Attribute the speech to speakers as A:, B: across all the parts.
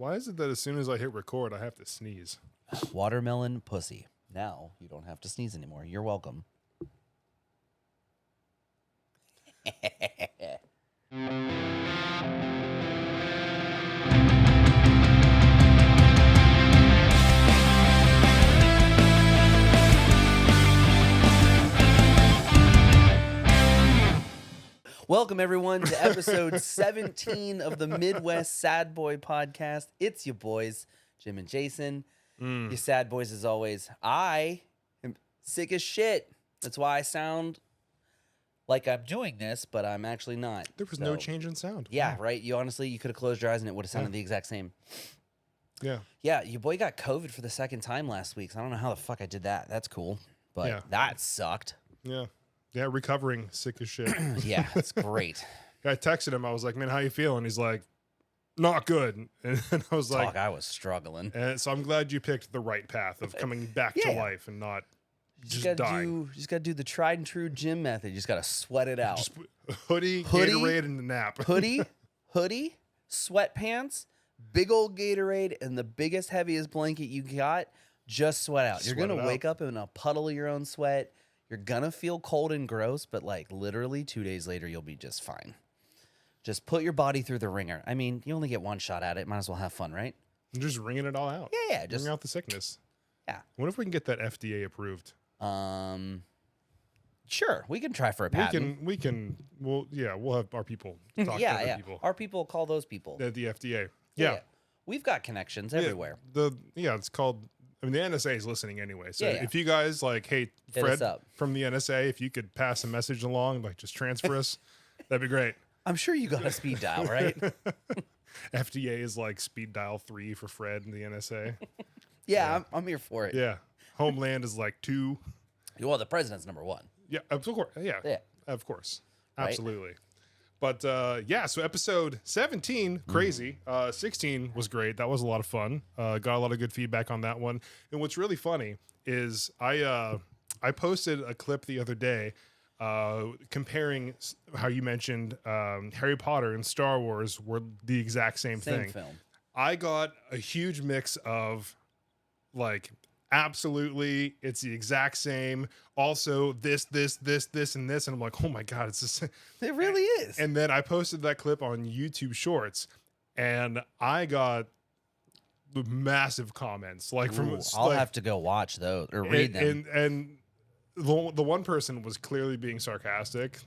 A: Why is it that as soon as I hit record, I have to sneeze?
B: Watermelon pussy. Now you don't have to sneeze anymore. You're welcome. Welcome, everyone, to episode 17 of the Midwest Sad Boy Podcast. It's your boys, Jim and Jason. You sad boys, as always. I am sick as shit. That's why I sound like I'm doing this, but I'm actually not.
A: There was no change in sound.
B: Yeah, right? You could have closed your eyes and it would have sounded the exact same.
A: Yeah.
B: Yeah, your boy got COVID for the second time last week, so I don't know how the fuck I did that. That's cool. But that sucked.
A: Yeah. Yeah, recovering sick as shit.
B: Yeah, it's great.
A: I texted him. I was like, man, how you feeling? He's like, not good. And I was like,
B: I was struggling.
A: And so I'm glad you picked the right path of coming back to life and not just dying.
B: You just got to do the tried and true gym method. You just got to sweat it out.
A: Just hoodie, Gatorade, and the nap.
B: hoodie, sweatpants, big old Gatorade, and the biggest, heaviest blanket you got. Just sweat out. You're going to wake up in a puddle of your own sweat. You're going to feel cold and gross, but like literally 2 days later, you'll be just fine. Just put your body through the ringer. I mean, you only get one shot at it. Might as well have fun, right?
A: You're just wringing it all out.
B: Yeah. Just
A: wring out the sickness.
B: Yeah.
A: I wonder if we can get that FDA approved.
B: Sure. We can try for a patent.
A: We'll have our people talk to other people.
B: Our people call those people.
A: The FDA.
B: Yeah. We've got connections everywhere.
A: It's called... I mean, the NSA is listening anyway. So if you guys like, hey,
B: hit
A: Fred
B: us up.
A: From the NSA, if you could pass a message along, like just transfer us, that'd be great.
B: I'm sure you got a speed dial, right?
A: FDA is like speed dial 3 for Fred and the NSA.
B: I'm here for it.
A: Yeah. Homeland is like 2.
B: Well, the president's number 1.
A: Yeah, of course. Yeah. Of course.
B: Right?
A: Absolutely. But so episode 17, crazy. 16 was great. That was a lot of fun. Got a lot of good feedback on that one. And what's really funny is I posted a clip the other day comparing how you mentioned Harry Potter and Star Wars were the exact same thing.
B: Film.
A: I got a huge mix of like, absolutely, it's the exact same. Also, this, and this. And I'm like, oh my God, it's the same.
B: It really is.
A: And then I posted that clip on YouTube Shorts, and I got massive comments. Like
B: I'll have to go watch those or read them.
A: And the one person was clearly being sarcastic.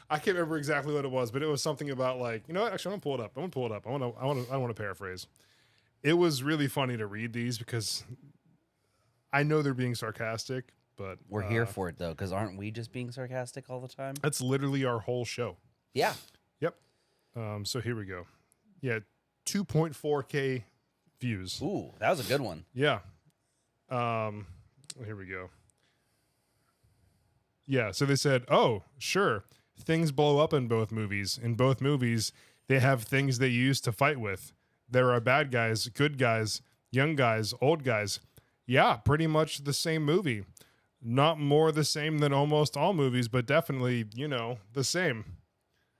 A: I can't remember exactly what it was, but it was something about like, you know what? Actually, I'm gonna pull it up. I want to paraphrase. It was really funny to read these because I know they're being sarcastic, but
B: we're here for it though, because aren't we just being sarcastic all the time?
A: That's literally our whole show.
B: Yeah.
A: Yep. So here we go. Yeah, 2.4K views.
B: Ooh, that was a good one.
A: Yeah. Here we go. Yeah, so they said, oh, sure, things blow up in both movies. In both movies, they have things they use to fight with. There are bad guys, good guys, young guys, old guys. Yeah, pretty much the same movie. Not more the same than almost all movies, but definitely, the same.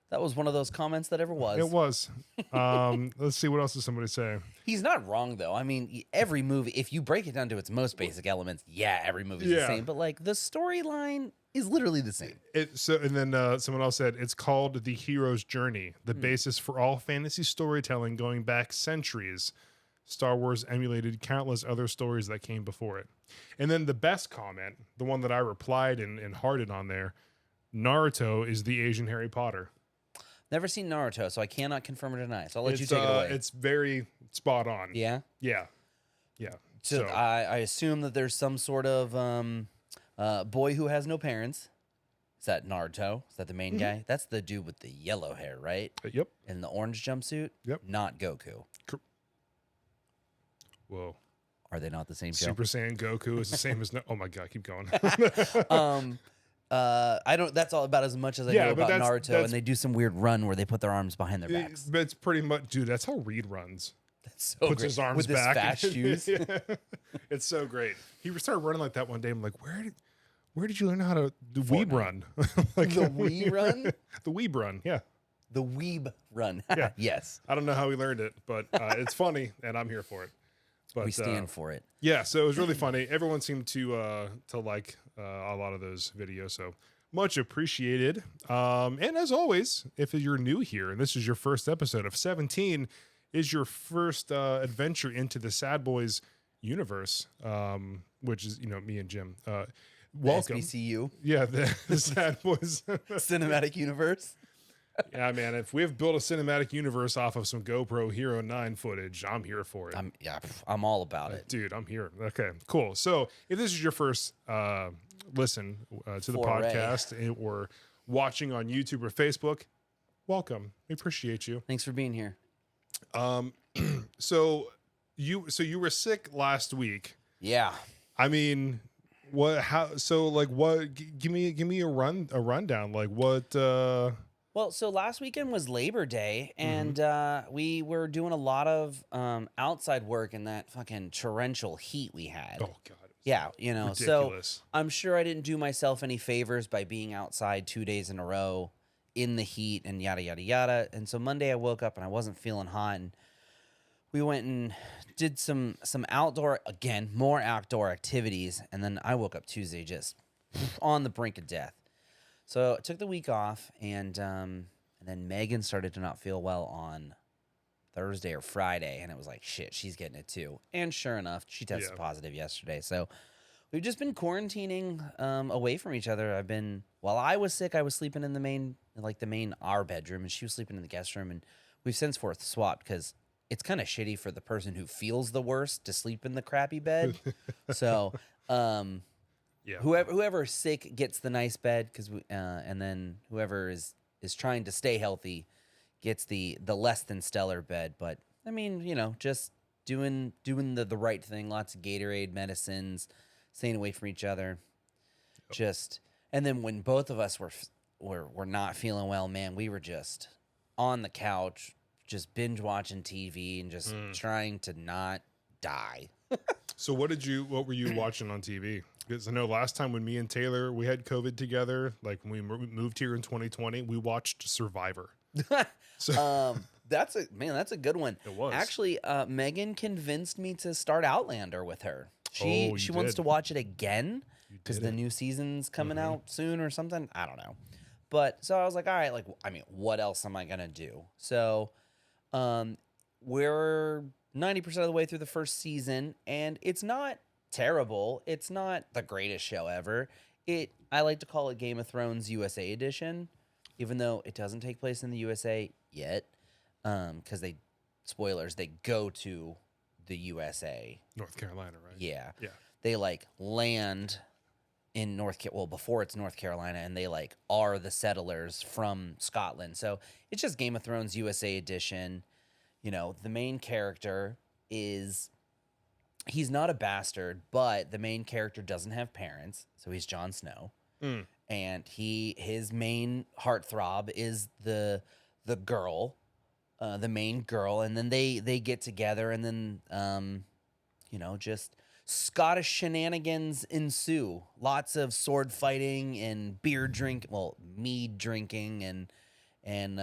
B: That was one of those comments that ever was.
A: It was. Let's see, what else does somebody say?
B: He's not wrong, though. I mean, every movie, if you break it down to its most basic elements, every movie's the same. But, like, the storyline is literally the same.
A: And then someone else said, it's called The Hero's Journey, the basis for all fantasy storytelling going back centuries. Star Wars emulated countless other stories that came before it. And then the best comment, the one that I replied and hearted on there, Naruto is the Asian Harry Potter.
B: Never seen Naruto, so I cannot confirm or deny. So I'll let you take it away.
A: It's very spot on.
B: Yeah?
A: Yeah.
B: So I assume that there's some sort of boy who has no parents. Is that Naruto? Is that the main guy? That's the dude with the yellow hair, right?
A: Yep.
B: And the orange jumpsuit?
A: Yep.
B: Not Goku.
A: Whoa.
B: Are they not the same show?
A: Super Saiyan Goku is the same as... Oh, my God. Keep going.
B: I don't... That's all about as much as I know about Naruto, and they do some weird run where they put their arms behind their backs.
A: But it's pretty much... Dude, that's how Reed runs.
B: That's so
A: Puts
B: great.
A: his arms
B: with
A: back.
B: His fast shoes.
A: It's so great. He started running like that one day. I'm like, where did you learn how to do weeb run? Like,
B: the Wii run?
A: The weeb run, yeah.
B: The weeb run.
A: Yeah.
B: Yes.
A: I don't know how we learned it, but it's funny, and I'm here for it. But
B: We stand for it.
A: yeah, so it was really funny. Everyone seemed to like a lot of those videos, so much appreciated. And as always, if you're new here and this is your first episode of 17, is your first adventure into the Sad Boys universe, which is me and Jim. Welcome.
B: SBCU.
A: Yeah, the Sad Boys
B: Cinematic Universe.
A: Yeah, man. If we've built a cinematic universe off of some GoPro Hero 9 footage, I'm here for it.
B: I'm all about it.
A: Dude, I'm here. Okay, cool. So if this is your first listen to the podcast or watching on YouTube or Facebook, welcome. We appreciate you.
B: Thanks for being here.
A: So you were sick last week.
B: Yeah.
A: I mean, what? How? So like, what? Give me a rundown. Like what?
B: Well, so last weekend was Labor Day, and we were doing a lot of outside work in that fucking torrential heat we had.
A: Oh God.
B: Yeah,
A: Ridiculous.
B: so I'm sure I didn't do myself any favors by being outside 2 days in a row in the heat and yada, yada, yada. And so Monday I woke up and I wasn't feeling hot, and we went and did some outdoor, again, more outdoor activities. And then I woke up Tuesday just on the brink of death. So I took the week off, and then Megan started to not feel well on Thursday or Friday, and it was like, shit, she's getting it too. And sure enough, she tested positive yesterday. So we've just been quarantining away from each other. While I was sick, I was sleeping in the main our bedroom, and she was sleeping in the guest room, and we've since swapped because it's kind of shitty for the person who feels the worst to sleep in the crappy bed. So,
A: yeah.
B: Whoever is sick gets the nice bed, and then whoever is trying to stay healthy gets the less than stellar bed. But I mean, just doing the right thing. Lots of Gatorade, medicines, staying away from each other. And then when both of us were not feeling well, man, we were just on the couch, just binge watching TV and just trying to not die.
A: So what were you watching on TV? Because I know last time when me and Taylor, we had COVID together, like when we moved here in 2020, we watched Survivor. So
B: that's a good one.
A: It was.
B: Actually, Megan convinced me to start Outlander with her. She wants to watch it again because the new season's coming out soon or something. I don't know. But so I was like, all right, what else am I going to do? So we're 90% of the way through the first season, and it's not terrible. It's not the greatest show ever. I like to call it Game of Thrones USA edition, even though it doesn't take place in the USA yet, because they go to the USA.
A: North Carolina, right?
B: Yeah.
A: Yeah.
B: They land in before it's North Carolina, and they are the settlers from Scotland. So it's just Game of Thrones USA edition. The main character he's not a bastard, but the main character doesn't have parents, so he's Jon Snow. And his main heartthrob is the girl, the main girl, and then they get together, and then just Scottish shenanigans ensue. Lots of sword fighting and mead drinking, and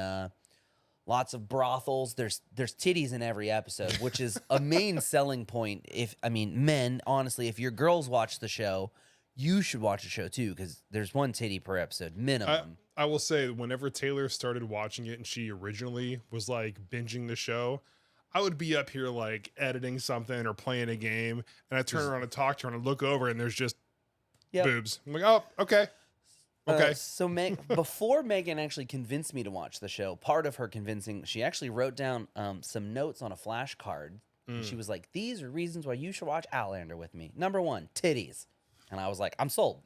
B: lots of brothels. There's titties in every episode, which is a main selling point. Men, honestly, if your girls watch the show, you should watch the show too, because there's one titty per episode minimum.
A: I will say, whenever Taylor started watching it and she originally was binging the show, I would be up here editing something or playing a game, and I turn around and talk to her and I look over and there's just boobs. I'm like, oh, okay. Okay.
B: So before Megan actually convinced me to watch the show, part of her convincing, she actually wrote down some notes on a flashcard. And she was like, these are reasons why you should watch Outlander with me. Number 1, titties. And I was like, I'm sold.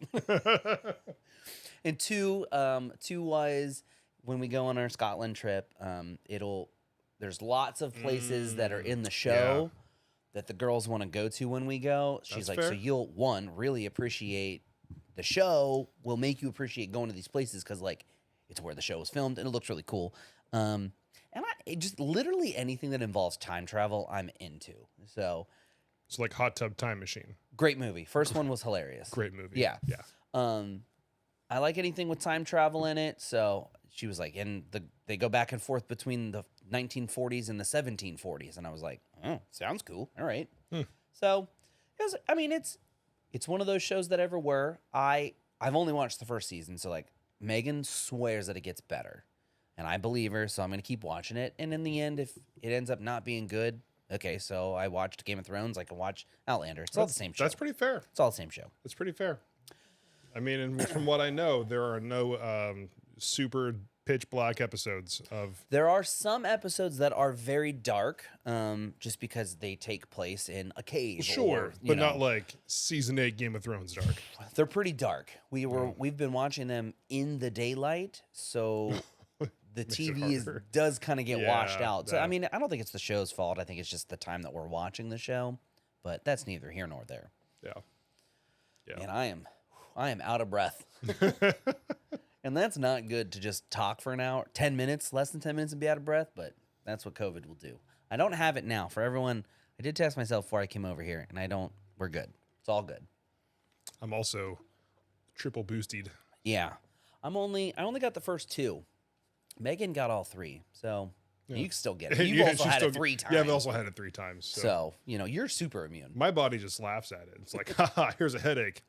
B: And two was when we go on our Scotland trip, there's lots of places that are in the show that the girls want to go to when we go. She's
A: That's
B: like,
A: fair.
B: so you'll really appreciate the show, will make you appreciate going to these places because it's where the show was filmed and it looks really cool. And just literally anything that involves time travel, I'm into. So
A: It's like Hot Tub Time Machine.
B: great movie. First one was hilarious.
A: Great movie.
B: Yeah.
A: Yeah.
B: I like anything with time travel in it. So she was like, they go back and forth between the 1940s and the 1740s, and I was like, oh, sounds cool. All right. So, it's one of those shows that ever were. I've only watched the first season, so like Megan swears that it gets better, and I believe her, so I'm gonna keep watching it. And in the end, if it ends up not being good, okay, so I watched Game of Thrones. I can watch Outlander. It's all the same show.
A: That's pretty fair.
B: It's all the same show.
A: That's pretty fair. I mean, and from what I know, there are no super pitch black episodes of.
B: There are some episodes that are very dark, just because they take place in a cave.
A: Sure, but not like season 8 Game of Thrones dark.
B: They're pretty dark. We've been watching them in the daylight, so the TV does kind of get washed out. So I mean, I don't think it's the show's fault. I think it's just the time that we're watching the show. But that's neither here nor there.
A: Yeah.
B: And I am out of breath. And that's not good to just talk for an hour, 10 minutes, less than 10 minutes and be out of breath, but that's what COVID will do. I don't have it now. For everyone, I did test myself before I came over here, and we're good. It's all good.
A: I'm also triple boosted.
B: Yeah. I only got the first 2. Megan got all 3, so you can still get it. You've also had it 3 times.
A: Yeah, I've also had it 3 times.
B: So, you're super immune.
A: My body just laughs at it. It's like, haha, here's a headache.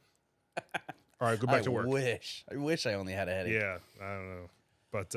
A: All right, go back to work.
B: I wish I only had a headache.
A: Yeah, I don't know. But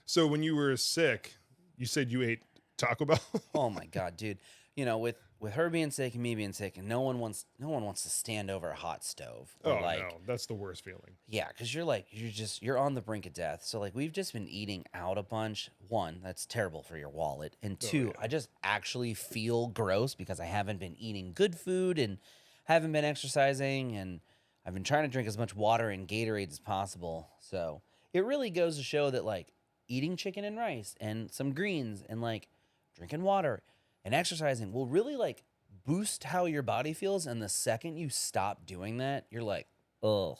A: so when you were sick, you said you ate Taco Bell?
B: Oh my God, dude. With her being sick and me being sick, and no one wants to stand over a hot stove.
A: No, that's the worst feeling.
B: Yeah, because you're on the brink of death. So like we've just been eating out a bunch. 1, that's terrible for your wallet, and 2, I just actually feel gross because I haven't been eating good food and haven't been exercising, and I've been trying to drink as much water and Gatorade as possible. So it really goes to show that like eating chicken and rice and some greens and like drinking water and exercising will really like boost how your body feels. And the second you stop doing that, you're like, ugh.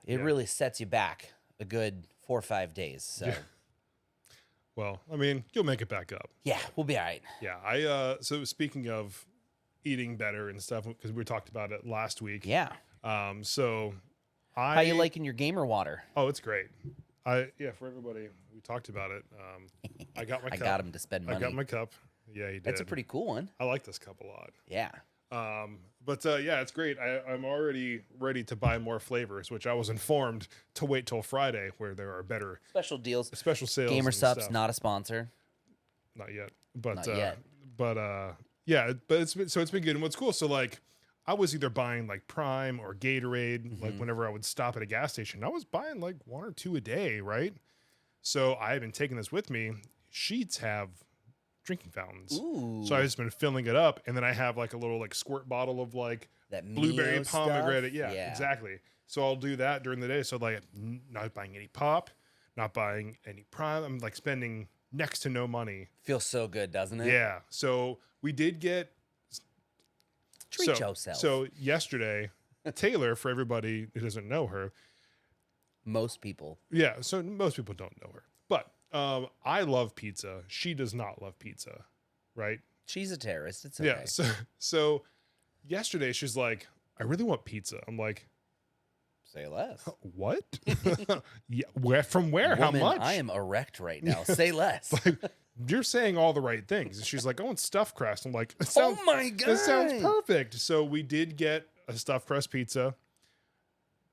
B: It really sets you back a good 4 or 5 days. So,
A: well, I mean, you'll make it back up.
B: Yeah, we'll be all right.
A: Yeah, so speaking of eating better and stuff, because we talked about it last week.
B: Yeah.
A: So
B: how you liking your gamer water?
A: Oh, it's great. For everybody, we talked about it. I got my cup.
B: I got him to spend money.
A: I got my cup. Yeah, he did.
B: That's a pretty cool one.
A: I like this cup a lot.
B: Yeah.
A: It's great. I'm already ready to buy more flavors, which I was informed to wait till Friday, where there are better
B: special deals,
A: special sales.
B: Gamer Sup's not a sponsor.
A: Not yet, but
B: not yet.
A: But it's been good. And what's cool, so like I was either buying like Prime or Gatorade, like whenever I would stop at a gas station, I was buying like 1 or 2 a day, right? So I have been taking this with me. Sheets have drinking fountains.
B: Ooh.
A: So I've just been filling it up, and then I have like a little like squirt bottle of like
B: that
A: blueberry
B: Mio
A: pomegranate.
B: stuff?
A: Yeah, exactly. So I'll do that during the day. So like not buying any pop, not buying any Prime. I'm like spending next to no money.
B: Feels so good, doesn't it?
A: Yeah. So we did get
B: treat yourself.
A: So yesterday, Taylor, for everybody who doesn't know her,
B: most people.
A: Yeah. So most people don't know her, but I love pizza. She does not love pizza, right?
B: She's a terrorist. It's okay.
A: Yeah. So yesterday she's like, I really want pizza. I'm like,
B: say less.
A: What? Yeah. Where? From where?
B: Woman,
A: how much?
B: I am erect right now. Say less.
A: Like, you're saying all the right things. And she's like, I want stuffed crust. I'm like, oh
B: my God.
A: That sounds perfect. So we did get a stuffed crust pizza,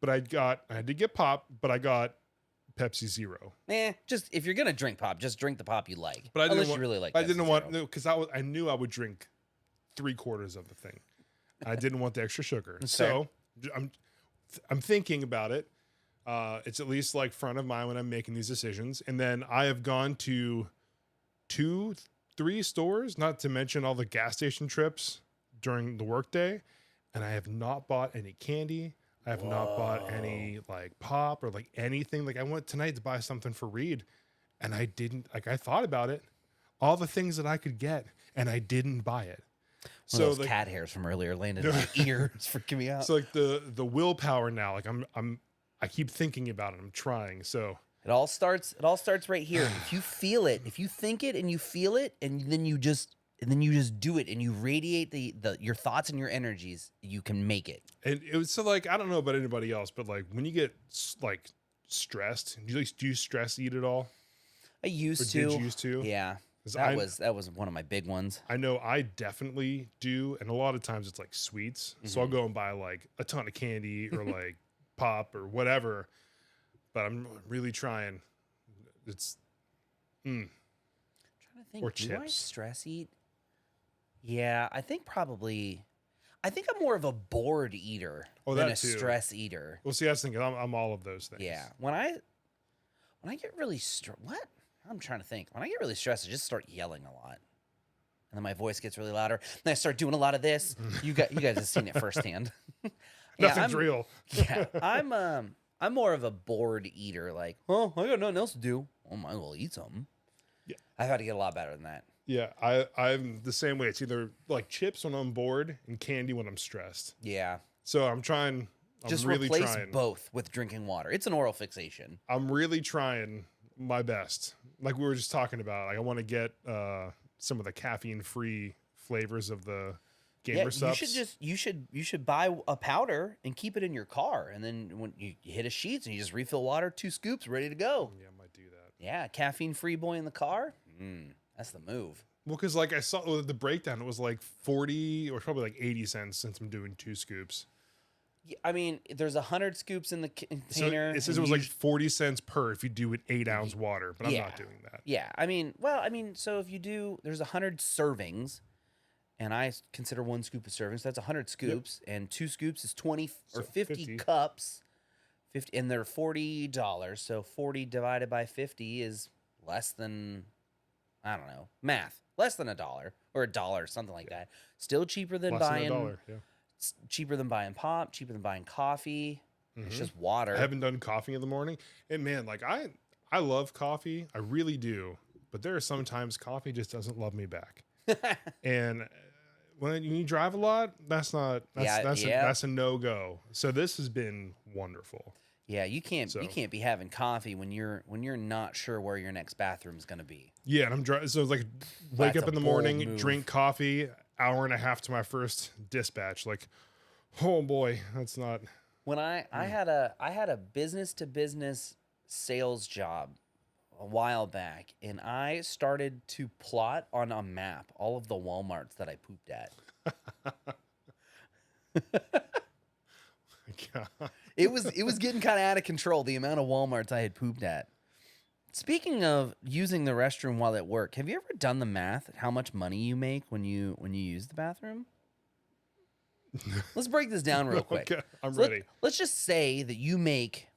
A: but I did get pop, but I got Pepsi Zero.
B: Just if you're gonna drink pop, just drink the pop you like.
A: But
B: unless you really like.
A: I didn't want because I knew I would drink 3/4 of the thing. I didn't want the extra sugar. So I'm thinking about it. It's at least like front of mind when I'm making these decisions. And then I have gone to 2-3 stores, not to mention all the gas station trips during the workday, and I have not bought any candy. I have not bought any like pop or like anything. Like I went tonight to buy something for Reed, and I didn't. Like I thought about it, all the things that I could get, and I didn't buy it.
B: One of those cat hairs from earlier landed in my ears, freaking me out.
A: So like the willpower now, like I keep thinking about it. I'm trying. So
B: it all starts right here. If you feel it, if you think it and you feel it, and then you just do it, and you radiate your thoughts and your energies, you can make it.
A: And it was so like I don't know about anybody else, but like when you get like stressed. Do you stress eat at all?
B: I used
A: Or
B: to.
A: did you used to?
B: Yeah.
A: 'Cause
B: That was one of my big ones.
A: I know I definitely do, and a lot of times it's like sweets. So I'll go and buy like a ton of candy or like pop or whatever. But I'm really trying. It's
B: I'm trying to think.
A: Or
B: Do I
A: chips.
B: stress eat? Yeah, I think probably. I think I'm more of a bored eater than
A: that
B: a
A: too.
B: stress eater.
A: well. See, I was thinking I'm all of those things.
B: Yeah. When I get really what? I'm trying to think. When I get really stressed, I just start yelling a lot. And then my voice gets really louder. And I start doing a lot of this. You guys have seen it firsthand.
A: Nothing's real.
B: Yeah. I'm more of a bored eater, like, oh, I got nothing else to do. Oh, might as well eat something.
A: Yeah.
B: I've had to get a lot better than that.
A: Yeah, I'm the same way. It's either like chips when I'm bored and candy when I'm stressed.
B: Yeah.
A: So I'm trying.
B: Just
A: really
B: replace
A: trying.
B: both with drinking water. It's an oral fixation.
A: I'm really trying my best. Like we were just talking about. Like I want to get some of the caffeine-free flavors of the gamer subs.
B: You should buy a powder and keep it in your car, and then when you hit a Sheetz and you just refill water, 2 scoops, ready to go.
A: Yeah, I might do that.
B: Yeah, caffeine-free boy in the car. That's the move.
A: Well, because like I saw with the breakdown, it was like 40 or probably like 80 cents since I'm doing 2 scoops.
B: Yeah, I mean, there's 100 scoops in the
A: So
B: container.
A: it says it was like 40 cents per if you do it 8-ounce water, but I'm
B: Yeah.
A: not doing that.
B: Yeah, so if you do, there's 100 servings, and I consider 1 scoop a serving, so that's 100 scoops, and 2 scoops is 20 or
A: So
B: 50 cups, 50, and they're $40. So 40 divided by 50 is less than, I don't know, math, less than $1 or $1, something like that. Still cheaper than
A: Less
B: buying
A: than $1, yeah.
B: cheaper than buying pop, cheaper than buying coffee. It's just water.
A: I haven't done coffee in the morning, and man, like I love coffee, I really do. But there are sometimes coffee just doesn't love me back. And when you drive a lot, that's a no go. So this has been wonderful.
B: Yeah, you can't be having coffee when you're not sure where your next bathroom's gonna be.
A: Yeah, and I'm driving. So it's like wake
B: That's
A: up in
B: a
A: the
B: bold
A: morning,
B: move.
A: drink coffee, hour and a half to my first dispatch. Like, oh boy, that's not.
B: When I had a business to business sales job a while back, and I started to plot on a map all of the Walmarts that I pooped at.
A: God.
B: It was getting kind of out of control, the amount of Walmarts I had pooped at. Speaking of using the restroom while at work, have you ever done the math at how much money you make when you use the bathroom? Let's break this down real quick.
A: Okay, I'm
B: So
A: ready.
B: Let's just say that you make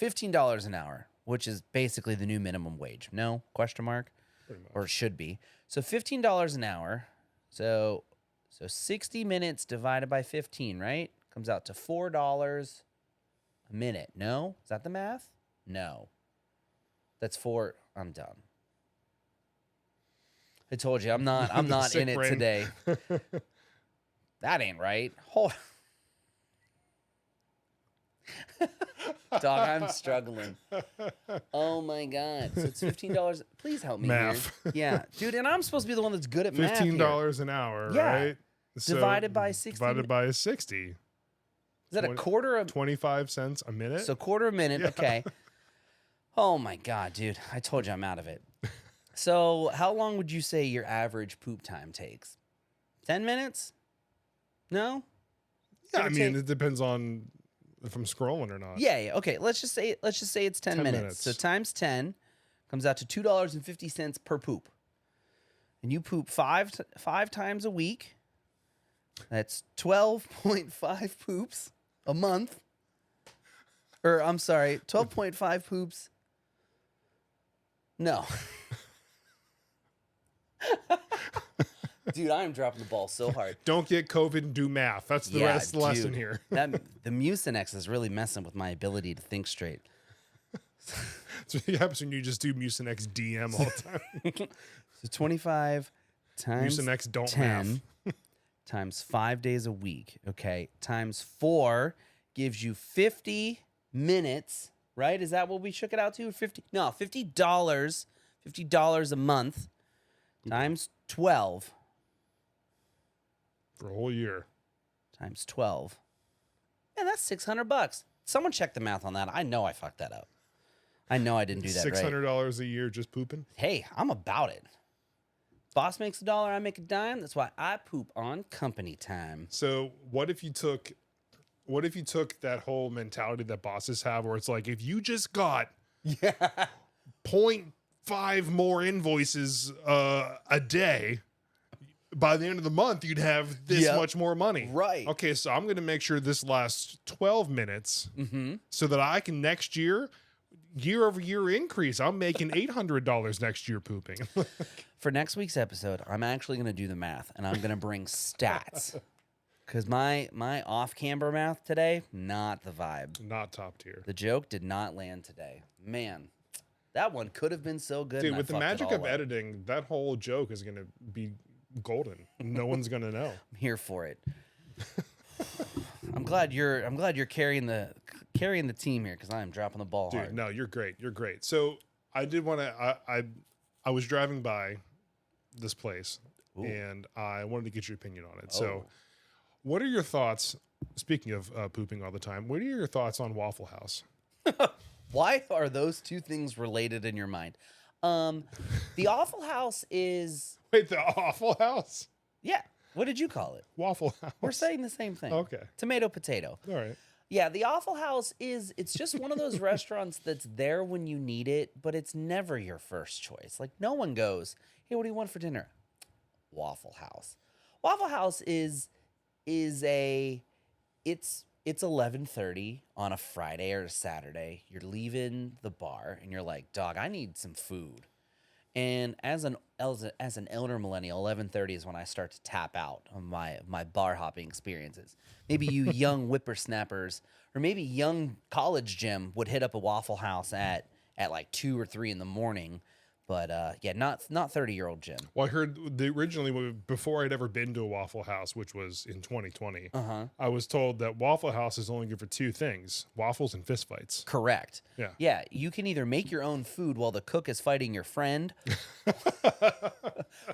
B: $15 an hour, which is basically the new minimum wage. No? Question mark?
A: Pretty much.
B: Or it should be. So $15 an hour. So 60 minutes divided by 15, right? Comes out to $4 a minute. No? Is that the math? No. That's 4. I'm done. I told you I'm not
A: Sick
B: in it
A: brain.
B: today. That ain't right. Hold Dog, I'm struggling. Oh my god. So it's $15. Please help me
A: Math.
B: here. Yeah. Dude, and I'm supposed to be the one that's good at math. Here.
A: $15 an hour,
B: Yeah.
A: right?
B: Divided by 60.
A: Divided by 60.
B: Is that a quarter of
A: 25 cents a minute?
B: So quarter a minute, okay. Oh my god, dude. I told you I'm out of it. So how long would you say your average poop time takes? 10 minutes? No?
A: yeah,
B: give
A: I
B: or
A: mean,
B: take.
A: it depends on if I'm scrolling or not.
B: Yeah. Okay. Let's just say it's 10 minutes. So times 10 comes out to $2.50 per poop. And you poop five times a week. That's 12.5 poops a month. Or I'm sorry, 12.5 poops. No. Dude, I'm dropping the ball so hard.
A: Don't get COVID and do math. That's the lesson
B: dude,
A: here.
B: The Mucinex is really messing with my ability to think straight.
A: That's what happens when you just do Mucinex DM all the time.
B: So 25 times
A: Mucinex don't
B: 10 times 5 days a week, okay, times 4 gives you 50 minutes, right? Is that what we shook it out to? $50 a month times 12
A: For a whole year.
B: times 12. And that's $600. Someone check the math on that. I know I fucked that up. I know I didn't do that right.
A: $600 a year just pooping.
B: Hey, I'm about it. Boss makes $1, I make a dime. That's why I poop on company time.
A: So what if you took that whole mentality that bosses have, where it's like, if you just got point 0.5 more invoices a day, by the end of the month, you'd have this much more money.
B: Right.
A: Okay, so I'm going to make sure this lasts 12 minutes so that I can next year over year increase. I'm making $800 next year pooping.
B: For next week's episode, I'm actually going to do the math, and I'm going to bring stats. Because my off-camber math today, not the vibe.
A: Not top tier.
B: The joke did not land today. Man, that one could have been so good.
A: Dude, with the magic of editing, that whole joke is going to be golden. No one's going to know.
B: I'm here for it. I'm glad you're carrying the team here, because I am dropping the ball hard.
A: Dude, no, you're great. You're great. So I did want to. I was driving by this place, and I wanted to get your opinion on it. So, what are your thoughts? Speaking of pooping all the time, what are your thoughts on Waffle House?
B: Why are those two things related in your mind? The Awful House is...
A: Wait, the Awful House?
B: Yeah. What did you call it?
A: Waffle House.
B: We're saying the same thing.
A: Okay.
B: Tomato, potato.
A: All right.
B: Yeah, the Awful House it's just one of those restaurants that's there when you need it, but it's never your first choice. Like, no one goes, hey, what do you want for dinner? Waffle House. Waffle House it's 11:30 on a Friday or a Saturday. You're leaving the bar and you're like, dog, I need some food. And as an elder millennial, 11:30 is when I start to tap out on my bar hopping experiences. Maybe you young whippersnappers, or maybe young college Jim would hit up a Waffle House at like 2 or 3 in the morning. But yeah, not 30-year-old Jim.
A: Well, I heard originally, before I'd ever been to a Waffle House, which was in 2020, I was told that Waffle House is only good for 2 things: waffles and fistfights.
B: Correct.
A: Yeah.
B: Yeah, you can either make your own food while the cook is fighting your friend,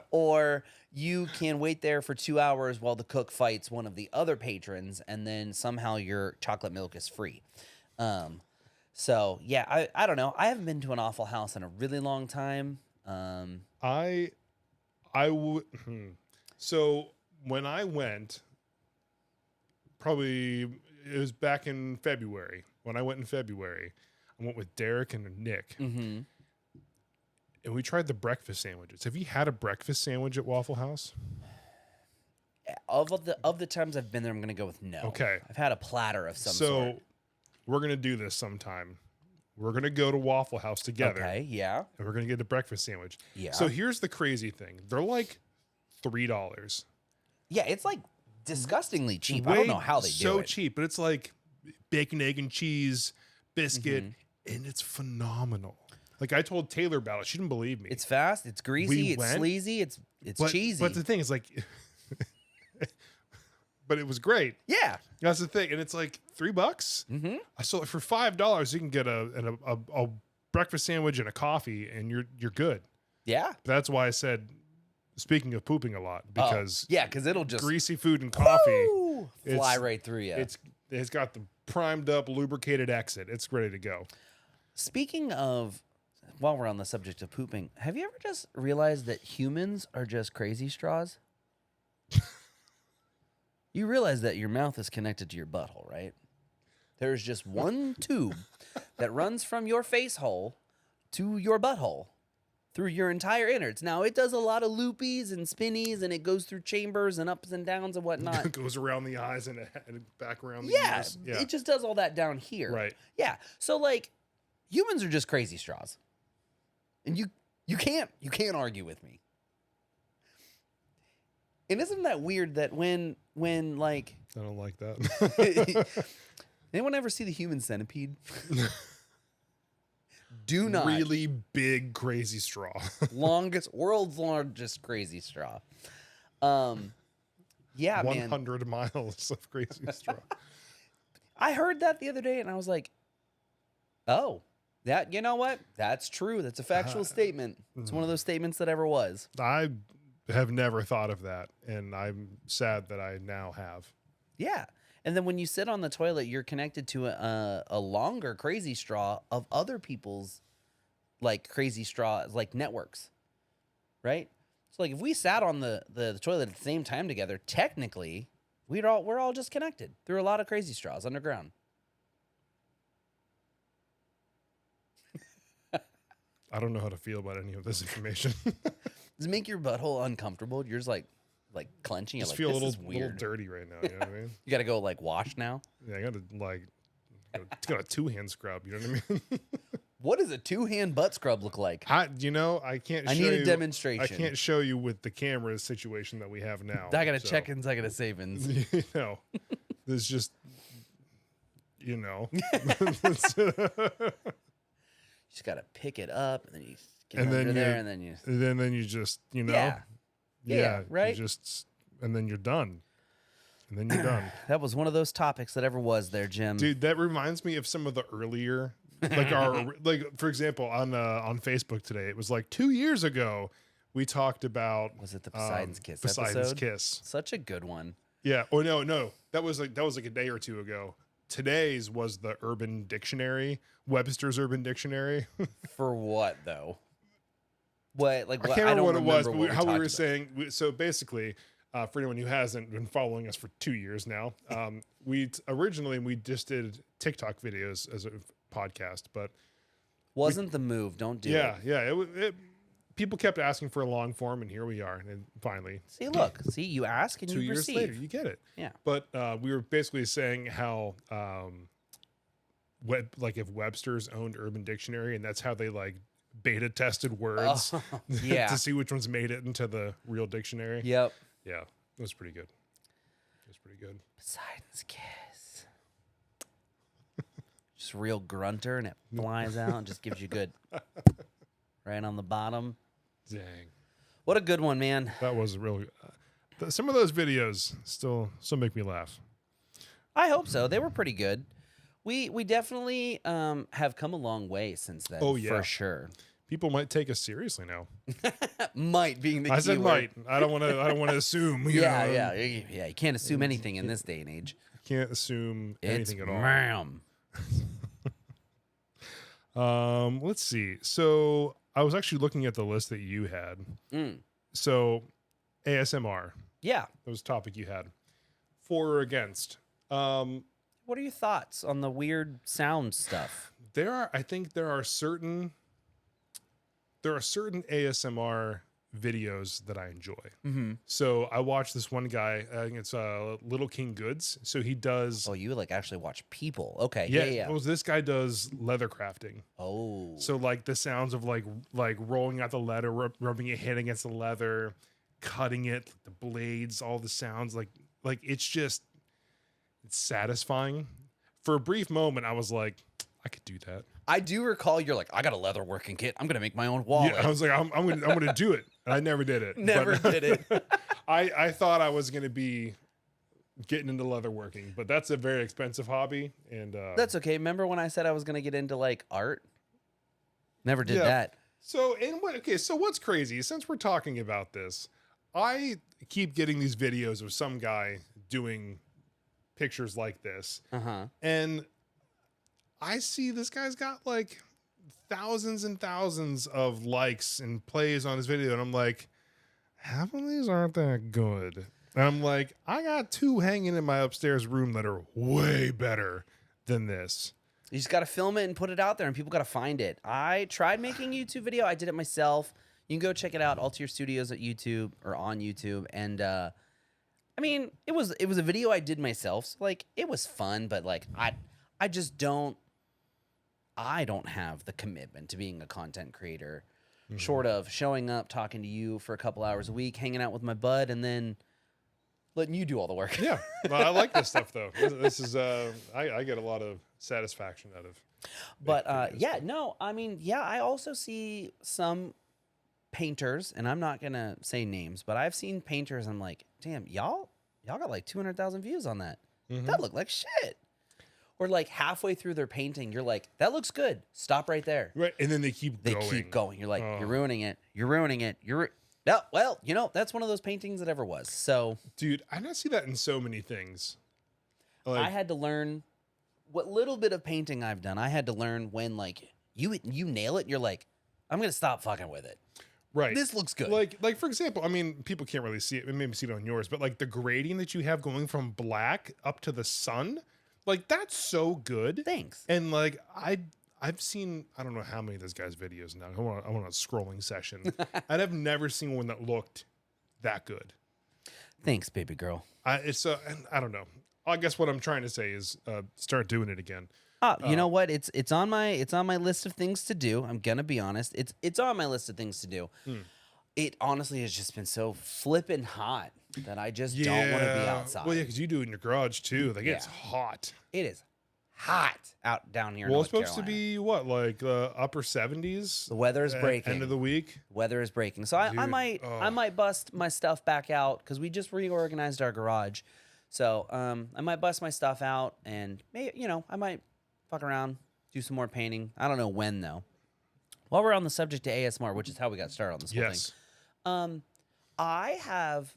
B: or you can wait there for 2 hours while the cook fights one of the other patrons, and then somehow your chocolate milk is free. So yeah, I don't know. I haven't been to an Awful House in a really long time.
A: I would. So when I went, probably it was back in February. When I went in February, I went with Derek and Nick, and we tried the breakfast sandwiches. Have you had a breakfast sandwich at Waffle House?
B: Of the times I've been there, I'm gonna go with no.
A: Okay,
B: I've had a platter of some sort.
A: So we're going to do this sometime. We're going to go to Waffle House together.
B: Okay, yeah.
A: And we're going to get a breakfast sandwich.
B: Yeah.
A: So here's the crazy thing. They're like $3.
B: Yeah, it's like disgustingly cheap. I don't know how they do it.
A: So cheap, but it's like bacon, egg, and cheese, biscuit, and it's phenomenal. Like, I told Taylor about it. She didn't believe me.
B: It's fast, it's greasy, it's sleazy, it's cheesy.
A: But the thing is, like... But it was great.
B: Yeah,
A: that's the thing, and it's like $3. I sold it for $5. You can get a breakfast sandwich and a coffee, and you're good.
B: Yeah,
A: that's why I said, speaking of pooping a lot, because
B: because it'll just
A: greasy food and coffee
B: fly right through you.
A: It's got the primed up, lubricated exit. It's ready to go.
B: Speaking of, while we're on the subject of pooping, have you ever just realized that humans are just crazy straws? You realize that your mouth is connected to your butthole, right? There's just one tube that runs from your face hole to your butthole through your entire innards. Now, it does a lot of loopies and spinnies, and it goes through chambers and ups and downs and whatnot.
A: It goes around the eyes and back around the ears.
B: Yeah, it just does all that down here.
A: Right.
B: Yeah, so, like, humans are just crazy straws. And you can't argue with me. And isn't that weird that when like...
A: I don't like that.
B: Anyone ever see the Human Centipede? Do not.
A: Really big, crazy straw.
B: World's largest crazy straw. Yeah,
A: 100 miles of crazy straw.
B: I heard that the other day, and I was like, oh, you know what? That's true. That's a factual statement. It's one of those statements that ever was.
A: I have never thought of that, and I'm sad that I now have.
B: Yeah. And then when you sit on the toilet, you're connected to a longer crazy straw of other people's like crazy straws, like networks, right? So like if we sat on the toilet at the same time together, technically we're all just connected through a lot of crazy straws underground.
A: I don't know how to feel about any of this information.
B: Does it make your butthole uncomfortable? You're just like clenching. You're
A: Just
B: like,
A: feel
B: this
A: a little,
B: is weird.
A: little dirty right now. You know what I mean?
B: You got to go like wash now.
A: Yeah, I got to like, got a 2-hand scrub. You know what I mean?
B: What does a 2-hand butt scrub look like?
A: I can't.
B: I
A: show
B: need a
A: you,
B: demonstration.
A: I can't show you with the camera situation that we have now.
B: I got to check-ins. I got to save-ins.
A: You know, there's just, you know,
B: You just got to pick it up and then you get
A: And
B: under
A: then
B: there
A: you-
B: and then you.
A: then you just, you know,
B: Yeah, right?
A: You just, and then you're done, and then you're done.
B: That was one of those topics that ever was there, Jim.
A: Dude, that reminds me of some of the earlier, like for example, on Facebook today, it was like 2 years ago, we talked about
B: Was it the Poseidon's Kiss
A: Poseidon's
B: episode?
A: Kiss.
B: Such a good one.
A: Yeah. Oh no, that was like a day or two ago. Today's was the Urban Dictionary, Webster's Urban Dictionary.
B: For what though? What like?
A: I
B: What,
A: can't remember what it was,
B: what
A: but how we
B: talked
A: were
B: about.
A: saying. So basically, for anyone who hasn't been following us for 2 years now, we just did TikTok videos as a podcast, but
B: Wasn't the move? Don't do
A: yeah,
B: it.
A: people kept asking for a long form, and here we are, and finally,
B: See, you ask and
A: 2
B: you
A: years
B: receive.
A: later, you get it.
B: Yeah.
A: But we were basically saying how, if Webster's owned Urban Dictionary, and that's how they like beta tested words
B: yeah.
A: to see which ones made it into the real dictionary.
B: Yep.
A: Yeah, it was pretty good. It was pretty good.
B: Poseidon's Kiss. Just real grunter and it flies out and just gives you good right on the bottom.
A: Dang,
B: What a good one, man.
A: that was really. Some of those videos still make me laugh.
B: I hope so. They were pretty good. We definitely have come a long way since then.
A: Oh, yeah.
B: For sure.
A: People might take us seriously now.
B: Might being the
A: I
B: key
A: said
B: word.
A: might. I don't want to assume. You know,
B: Yeah. You can't assume anything in this day and age.
A: Can't assume
B: It's
A: anything at all.
B: ma'am.
A: Let's see. So I was actually looking at the list that you had. So ASMR,
B: Yeah.
A: that was a topic you had. For or against?
B: What are your thoughts on the weird sound stuff?
A: I think there are certain ASMR videos that I enjoy.
B: Mm-hmm.
A: So I watched this one guy. I think it's Little King Goods. So he does.
B: Oh, you like actually watch people? Okay.
A: Yeah.
B: Yeah.
A: Well, this guy does leather crafting.
B: Oh.
A: So like the sounds of like rolling out the leather, rubbing your head against the leather, cutting it, the blades, all the sounds, like it's satisfying. For a brief moment, I was like, I could do that.
B: I do recall you're like, I got a leather working kit. I'm gonna make my own wallet.
A: Yeah, I was like, I'm gonna do it. And I never did it.
B: Never
A: But
B: did it.
A: I thought I was gonna be getting into leather working, but that's a very expensive hobby. And
B: That's okay. Remember when I said I was gonna get into like art? Never did
A: Yeah.
B: that.
A: So so what's crazy? Since we're talking about this, I keep getting these videos of some guy doing pictures like this, and I see this guy's got like thousands and thousands of likes and plays on his video, and I'm like, half of these aren't that good. And I'm like, I got 2 hanging in my upstairs room that are way better than this.
B: You just got to film it and put it out there, and people got to find it. I tried making a YouTube video. I did it myself. You can go check it out, Altier Studios at YouTube or on YouTube. And I mean, it was a video I did myself. So like, it was fun, but like, I just don't. I don't have the commitment to being a content creator, short of showing up, talking to you for a couple hours a week, hanging out with my bud, and then letting you do all the work.
A: Yeah, well, I like this stuff though. This is I get a lot of satisfaction out of.
B: But
A: videos.
B: yeah, no, I mean, yeah, I also see some painters, and I'm not gonna say names, but I've seen painters. I'm like, damn, y'all got like 200,000 views on that. That looked like shit. Or like halfway through their painting, you're like, that looks good. Stop right there.
A: Right, and then they keep going.
B: Keep going. You're like, you're ruining it. You're ruining it. Yeah, well, you know, that's one of those paintings that ever was. So,
A: Dude, I see that in so many things. Like,
B: I had to learn what little bit of painting I've done. I had to learn when like you nail it, and you're like, I'm gonna stop fucking with it.
A: right.
B: This looks good.
A: Like for example, I mean, people can't really see it. Maybe see it on yours, but like the grading that you have going from black up to the sun, like that's so good.
B: Thanks.
A: And like I've seen, I don't know how many of this guy's videos now. I'm on a scrolling session, and I've never seen one that looked that good.
B: Thanks, baby girl.
A: And I don't know. I guess what I'm trying to say is start doing it again.
B: You know what? It's on my list of things to do. I'm gonna be honest. It's on my list of things to do. It honestly has just been so flippin' hot that I just don't want to be outside.
A: Well, yeah, because you do it in your garage too. Like it's hot.
B: It is hot out down here.
A: Well,
B: in
A: it's
B: North
A: supposed to
B: Carolina.
A: be what, like upper 70s.
B: The weather is breaking.
A: End of the week.
B: Weather is breaking. So I
A: Dude,
B: I might bust my stuff back out because we just reorganized our garage. So I might bust my stuff out and maybe I might fuck around, do some more painting. I don't know when though. While we're on the subject of ASMR, which is how we got started on this whole thing. I have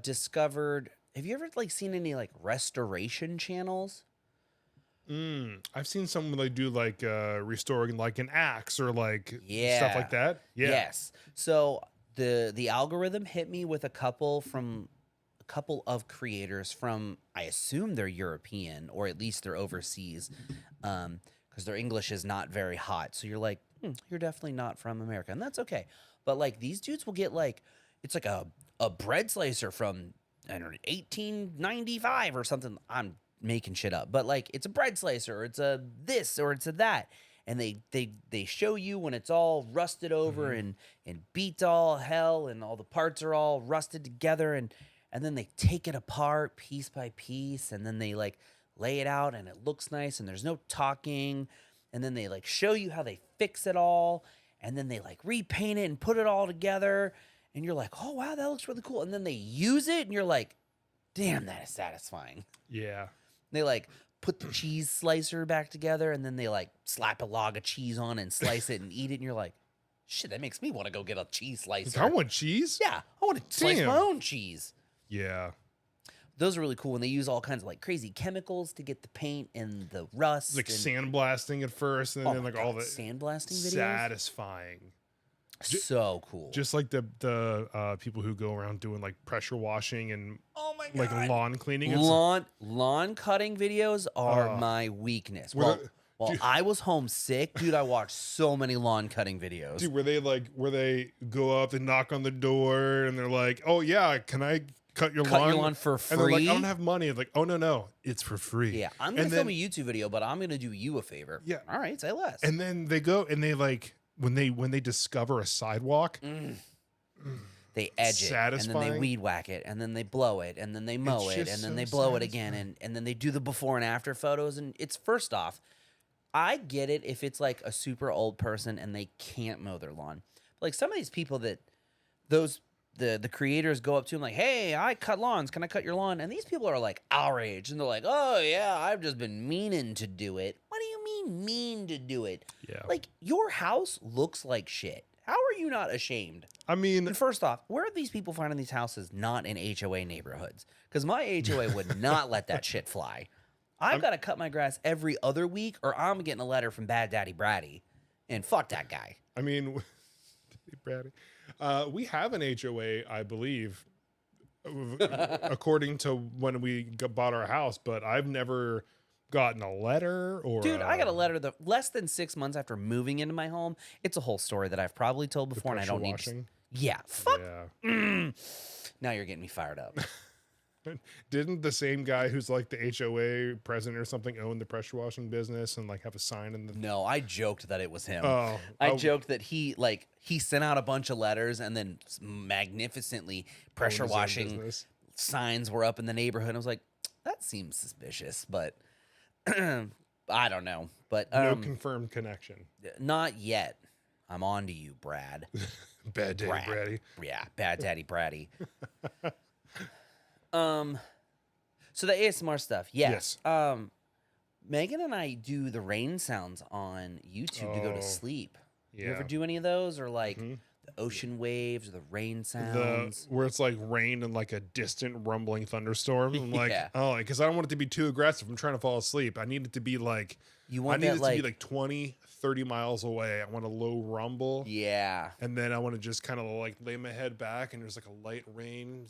B: discovered. Have you ever like seen any like restoration channels?
A: I've seen someone like do like restoring like an axe or like
B: Yeah.
A: stuff like that. Yeah.
B: Yes. So the algorithm hit me with a couple of creators from, I assume they're European or at least they're overseas, because their English is not very hot. So you're like, you're definitely not from America, and that's okay. But like these dudes will get like, it's like a bread slicer from, I don't know, 1895 or something. I'm making shit up, but like it's a bread slicer, or it's a this, or it's a that. And they show you when it's all rusted over and beat to all hell and all the parts are all rusted together, and then they take it apart piece by piece, and then they like lay it out and it looks nice and there's no talking, and then they like show you how they fix it all, and then they like repaint it and put it all together, and you're like, oh wow, that looks really cool. And then they use it and you're like, damn, that is satisfying.
A: Yeah.
B: They like put the cheese slicer back together, and then they like slap a log of cheese on and slice it and eat it, and you're like, shit, that makes me want to go get a cheese slicer.
A: I want cheese.
B: Yeah, I want to slice my own cheese.
A: Yeah.
B: Those are really cool when they use all kinds of like crazy chemicals to get the paint and the rust.
A: Like
B: and,
A: sandblasting at first, and then like all the
B: sandblasting videos.
A: satisfying.
B: So cool.
A: Just like the people who go around doing like pressure washing and
B: oh my god,
A: like lawn cleaning.
B: Lawn cutting videos are my weakness. While I was homesick, dude, I watched so many lawn cutting videos.
A: Dude, where they go up and knock on the door and they're like, "Oh yeah, can I cut your lawn
B: for free?"
A: And they're like, "I don't have money." It's like, "Oh no, it's for free."
B: Yeah, I'm gonna film a YouTube video, but I'm gonna do you a favor.
A: Yeah,
B: all right, say less.
A: And then they go and they like when they discover a sidewalk.
B: They edge it, and then they weed whack it, and then they blow it, and then they mow it, and then they blow it again, and then they do the before and after photos. And it's, first off, I get it if it's like a super old person and they can't mow their lawn. But like some of these people that the creators go up to them like, hey, I cut lawns. Can I cut your lawn? And these people are like our age, and they're like, oh yeah, I've just been meaning to do it. What do you mean to do it?
A: Yeah.
B: Like your house looks like shit. How are you not ashamed?
A: I mean,
B: And first off, where are these people finding these houses not in HOA neighborhoods? Because my HOA would not let that shit fly. I've got to cut my grass every other week, or I'm getting a letter from Bad Daddy Bratty, and fuck that guy.
A: I mean, Bratty, we have an HOA, I believe, according to when we bought our house, but I've never gotten a letter or.
B: Dude, I got a letter less than 6 months after moving into my home. It's a whole story that I've probably told before, and I don't need to. Yeah, fuck.
A: Yeah.
B: Now you're getting me fired up.
A: Didn't the same guy who's like the HOA president or something own the pressure washing business and like have a sign in the?
B: No, I joked that it was him.
A: Oh,
B: I joked that he sent out a bunch of letters, and then magnificently pressure washing signs were up in the neighborhood. I was like, that seems suspicious, but I don't know. But
A: no confirmed connection.
B: Not yet. I'm on to you, Brad.
A: Bad Daddy Bratty.
B: Yeah, Bad Daddy Bratty. So the ASMR stuff, yes. Megan and I do the rain sounds on YouTube to go to sleep.
A: Yeah.
B: You ever do any of those, or like The ocean waves, or the rain sounds.
A: Where it's like rain and like a distant rumbling thunderstorm. I'm like,
B: Yeah.
A: oh, because I don't want it to be too aggressive. I'm trying to fall asleep. I need it to be like,
B: You
A: I
B: want
A: need
B: that
A: it to be like 20, 30 miles away. I want a low rumble.
B: yeah.
A: And then I want to just kind of like lay my head back and there's like a light rain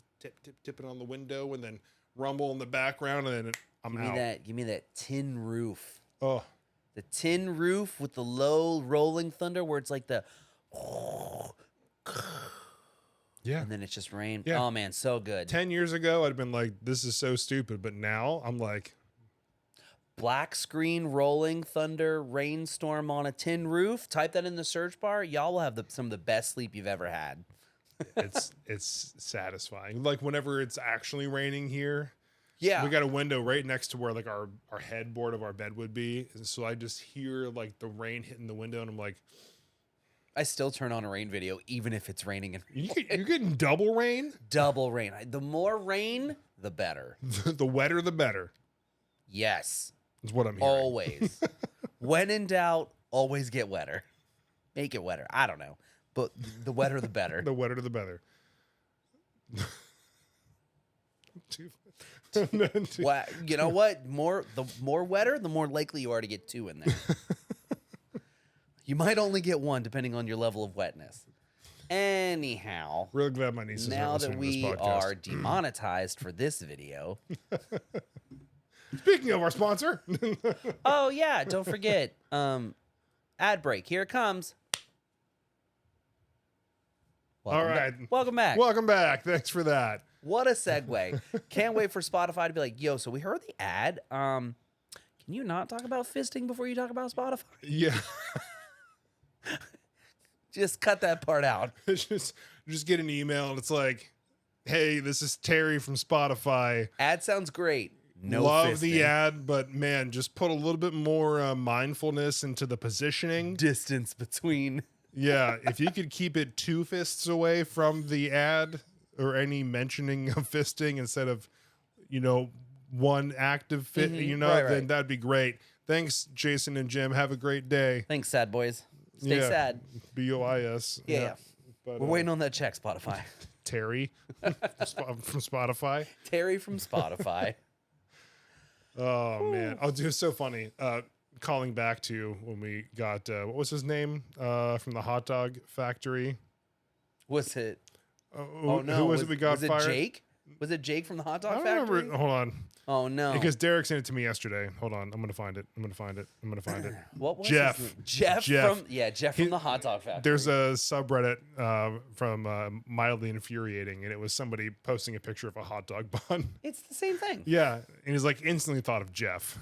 A: tipping on the window and then rumble in the background and then I'm out.
B: Give me that tin roof.
A: Oh,
B: The tin roof with the low rolling thunder where it's like the
A: yeah.
B: and then it's just rain.
A: Yeah.
B: Oh man, so good.
A: 10 years ago, I'd been like, this is so stupid. But now I'm like,
B: Black screen, rolling thunder, rainstorm on a tin roof. Type that in the search bar. Y'all will have some of the best sleep you've ever had.
A: it's satisfying. Like whenever it's actually raining here,
B: Yeah.
A: we got a window right next to where like our headboard of our bed would be. And so I just hear like the rain hitting the window and I'm like,
B: I still turn on a rain video even if it's raining. And
A: you're getting double rain?
B: double rain. The more rain, the better.
A: The wetter, the better.
B: Yes.
A: Is what I'm hearing.
B: Always. When in doubt, always get wetter. Make it wetter. I don't know. But the wetter, the better.
A: The wetter, the better.
B: Well, you know what? The more wetter, the more likely you are to get two in there. You might only get one depending on your level of wetness. Anyhow,
A: Real glad my nieces
B: now
A: are
B: that
A: listening to this
B: we
A: podcast.
B: are demonetized for this video.
A: Speaking of our sponsor,
B: Oh yeah, don't forget. Ad break. Here it comes.
A: all right,
B: Welcome back.
A: welcome back. Thanks for that.
B: What a segue. Can't wait for Spotify to be like, yo, so we heard the ad. Can you not talk about fisting before you talk about Spotify?
A: Yeah,
B: Just cut that part out.
A: it's just get an email and it's like, hey, this is Terry from Spotify.
B: Ad sounds great. No
A: Love the
B: fisting.
A: ad, but man, just put a little bit more mindfulness into the positioning.
B: Distance between.
A: Yeah, if you could keep it 2 fists away from the ad or any mentioning of fisting instead of, one active fit,
B: right.
A: then that'd be great. Thanks, Jason and Jim. Have a great day.
B: Thanks, sad boys. Stay
A: Yeah.
B: sad.
A: BOIS.
B: Yeah.
A: But,
B: We're waiting on that check, Spotify.
A: Terry from Spotify.
B: Terry from Spotify.
A: Oh, man. Oh, dude, it's so funny. Calling back to when we got, what was his name from the hot dog factory?
B: Was it?
A: Oh, no. Who was it we got
B: was
A: fired?
B: it Jake? Was it Jake from the hot
A: I
B: dog
A: don't
B: factory?
A: remember. Hold on.
B: Oh no.
A: Because Derek sent it to me yesterday. Hold on. I'm going to find it.
B: What was
A: Jeff.
B: his name? Jeff from the hot dog factory.
A: There's a subreddit from Mildly Infuriating, and it was somebody posting a picture of a hot dog bun.
B: It's the same thing.
A: Yeah. And he's like, instantly thought of Jeff.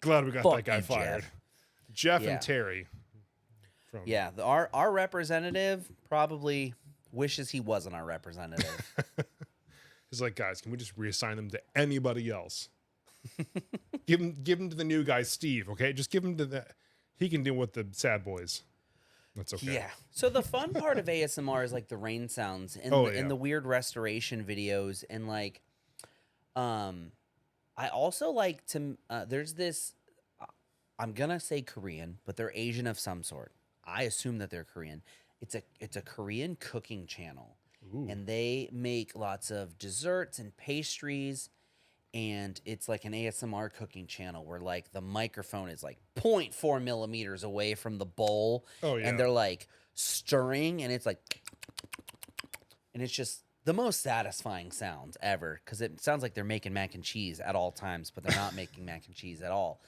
A: Glad we got
B: Fuck
A: that guy
B: you,
A: fired. Jeff
B: Yeah.
A: and Terry.
B: Yeah, our representative probably wishes he wasn't our representative.
A: He's like, guys, can we just reassign them to anybody else? give him to the new guy, Steve. Okay, just give him to the. He can deal with the sad boys. That's okay.
B: Yeah. So the fun part of ASMR is like the rain sounds and, and the weird restoration videos and like, I also like to. There's this. I'm gonna say Korean, but they're Asian of some sort. I assume that they're Korean. It's a Korean cooking channel.
A: Ooh.
B: And they make lots of desserts and pastries, and it's like an ASMR cooking channel where like the microphone is like 0.4 millimeters away from the bowl.
A: Oh, yeah.
B: And they're like stirring, and it's like, and it's just the most satisfying sound ever because it sounds like they're making mac and cheese at all times, but they're not making mac and cheese at all.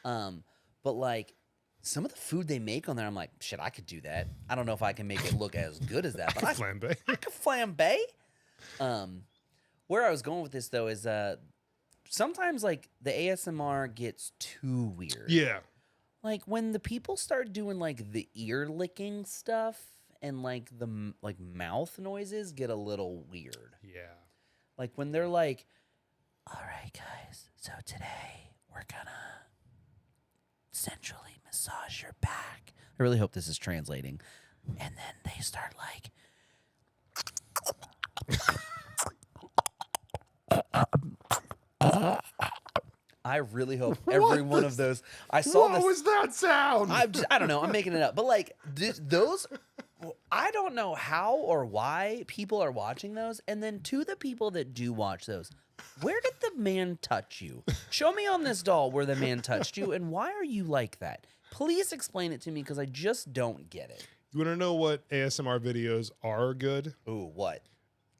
B: But like some of the food they make on there, I'm like, shit, I could do that. I don't know if I can make it look as good as that, but I
A: Flambe.
B: could flambe. Where I was going with this though is sometimes like the ASMR gets too weird.
A: Yeah.
B: Like when the people start doing like the ear licking stuff and like the mouth noises get a little weird.
A: Yeah.
B: Like when they're like, all right, guys, so today we're gonna centrally massage your back. I really hope this is translating. And then they start like, I I really hope every one of those. I saw
A: What
B: this.
A: was that sound?
B: I don't know. I'm making it up. But like those, I don't know how or why people are watching those. And then to the people that do watch those, where did the man touch you? Show me on this doll where the man touched you, and why are you like that? Please explain it to me because I just don't get it.
A: You want to know what ASMR videos are good?
B: Ooh, what?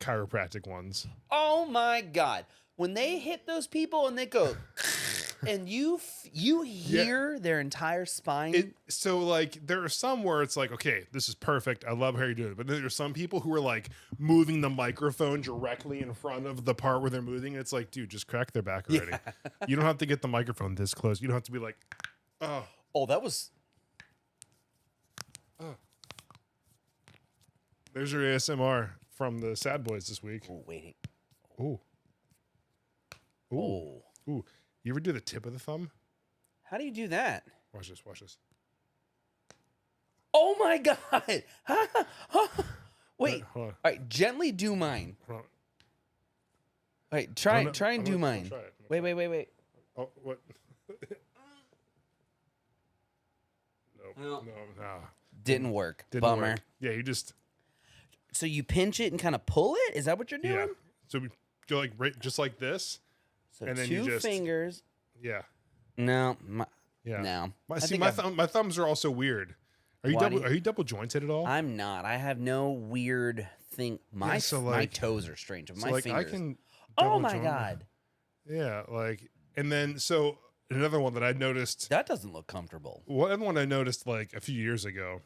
A: Chiropractic ones.
B: Oh my God. When they hit those people and they go, and you hear their entire spine.
A: So like there are some where it's like, okay, this is perfect. I love how you do it. But then there's some people who are like moving the microphone directly in front of the part where they're moving. It's like, dude, just crack their back already. Yeah. You don't have to get the microphone this close. You don't have to be like,
B: oh, that was.
A: Oh. There's your ASMR from the Sad Boys this week.
B: Oh, waiting.
A: Ooh. Ooh.
B: Oh.
A: Ooh. You ever do the tip of the thumb?
B: How do you do that?
A: Watch this. Watch this.
B: Oh my God. Wait.
A: Hold on.
B: All right. Gently do mine.
A: Hold on.
B: All right. Try and do mine. Wait.
A: Oh, what? No.
B: Didn't work.
A: Didn't
B: Bummer.
A: work. Yeah, you just.
B: So you pinch it and kind of pull it? Is that what you're doing?
A: Yeah. So we go like right, just like this.
B: So
A: and then
B: two
A: you just,
B: fingers.
A: Yeah.
B: No.
A: Yeah.
B: No.
A: My thumbs are also weird. Are you double jointed at all?
B: I'm not. I have no weird thing. My toes are strange.
A: So
B: my
A: like
B: fingers.
A: I can.
B: Oh my God.
A: Yeah, like, and then so another one that I noticed.
B: That doesn't look comfortable.
A: One I noticed like a few years ago.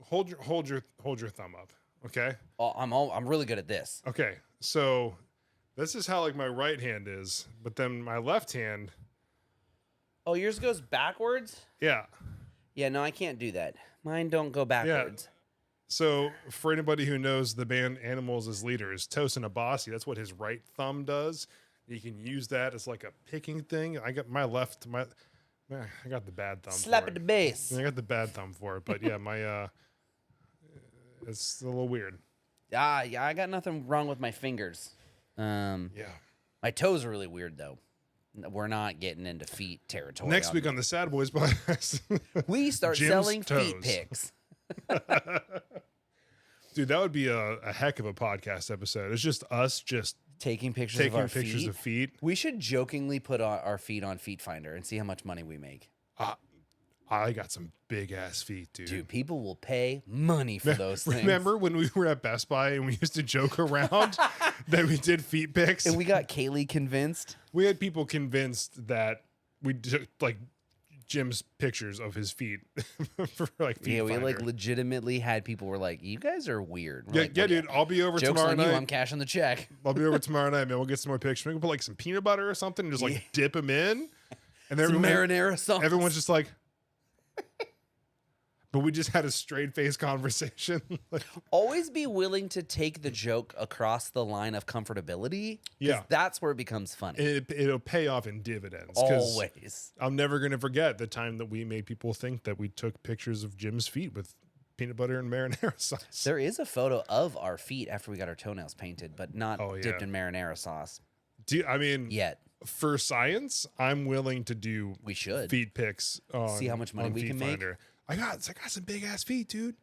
A: Hold your thumb up, okay?
B: Oh, I'm really good at this.
A: Okay, so this is how like my right hand is, but then my left hand.
B: Oh, yours goes backwards?
A: Yeah.
B: Yeah, no, I can't do that. Mine don't go backwards.
A: Yeah. So for anybody who knows the band Animals as Leaders, Tosin Abasi, that's what his right thumb does. You can use that as like a picking thing. I got I got the bad thumb.
B: Slap at the base.
A: I got the bad thumb for it, but yeah, my it's a little weird.
B: Yeah, I got nothing wrong with my fingers.
A: Yeah.
B: My toes are really weird though. We're not getting into feet territory.
A: Next week on the Sad Boys podcast,
B: we start
A: Jim's
B: selling
A: toes.
B: feet pics.
A: Dude, that would be a heck of a podcast episode. It's just us
B: taking pictures of our
A: feet.
B: We should jokingly put our feet on Feet Finder and see how much money we make.
A: I got some big ass feet, dude.
B: Dude, people will pay money for those things.
A: Remember when we were at Best Buy and we used to joke around that we did feet pics?
B: And we got Kaylee convinced.
A: We had people convinced that we took like Jim's pictures of his feet for like feet.
B: Yeah, we
A: finder.
B: like legitimately had people were like, "You guys are weird."
A: Yeah,
B: like,
A: yeah, dude. I'll be over
B: Joke's
A: tomorrow
B: on
A: night.
B: you, I'm cashing the check.
A: I'll be over tomorrow night, man. We'll get some more pictures. We can put like some peanut butter or something and just like dip them in. And
B: Some marinara sauce.
A: Everyone's just like, but we just had a straight face conversation.
B: Always be willing to take the joke across the line of comfortability.
A: Yeah.
B: That's where it becomes funny.
A: It'll pay off in dividends.
B: Always.
A: I'm never going to forget the time that we made people think that we took pictures of Jim's feet with peanut butter and marinara sauce.
B: There is a photo of our feet after we got our toenails painted, but not dipped in marinara sauce.
A: Yet. For science, I'm willing to do feet pics on
B: see how much money we can make.
A: I got some big ass feet, dude.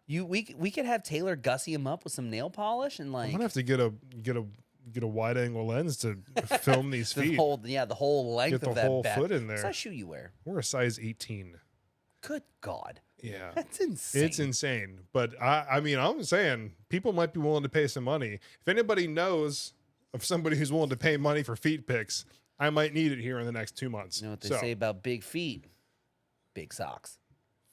B: We could have Taylor gussy him up with some nail polish and like
A: I'm gonna have to get a wide angle lens to film these feet.
B: The whole length
A: get the
B: of that
A: whole foot in there.
B: What size shoe you wear?
A: We're a size 18.
B: Good God.
A: Yeah.
B: That's insane.
A: It's insane. But I'm saying people might be willing to pay some money. If anybody knows of somebody who's willing to pay money for feet pics, I might need it here in the next 2 months.
B: You know what they say about big feet? Big socks.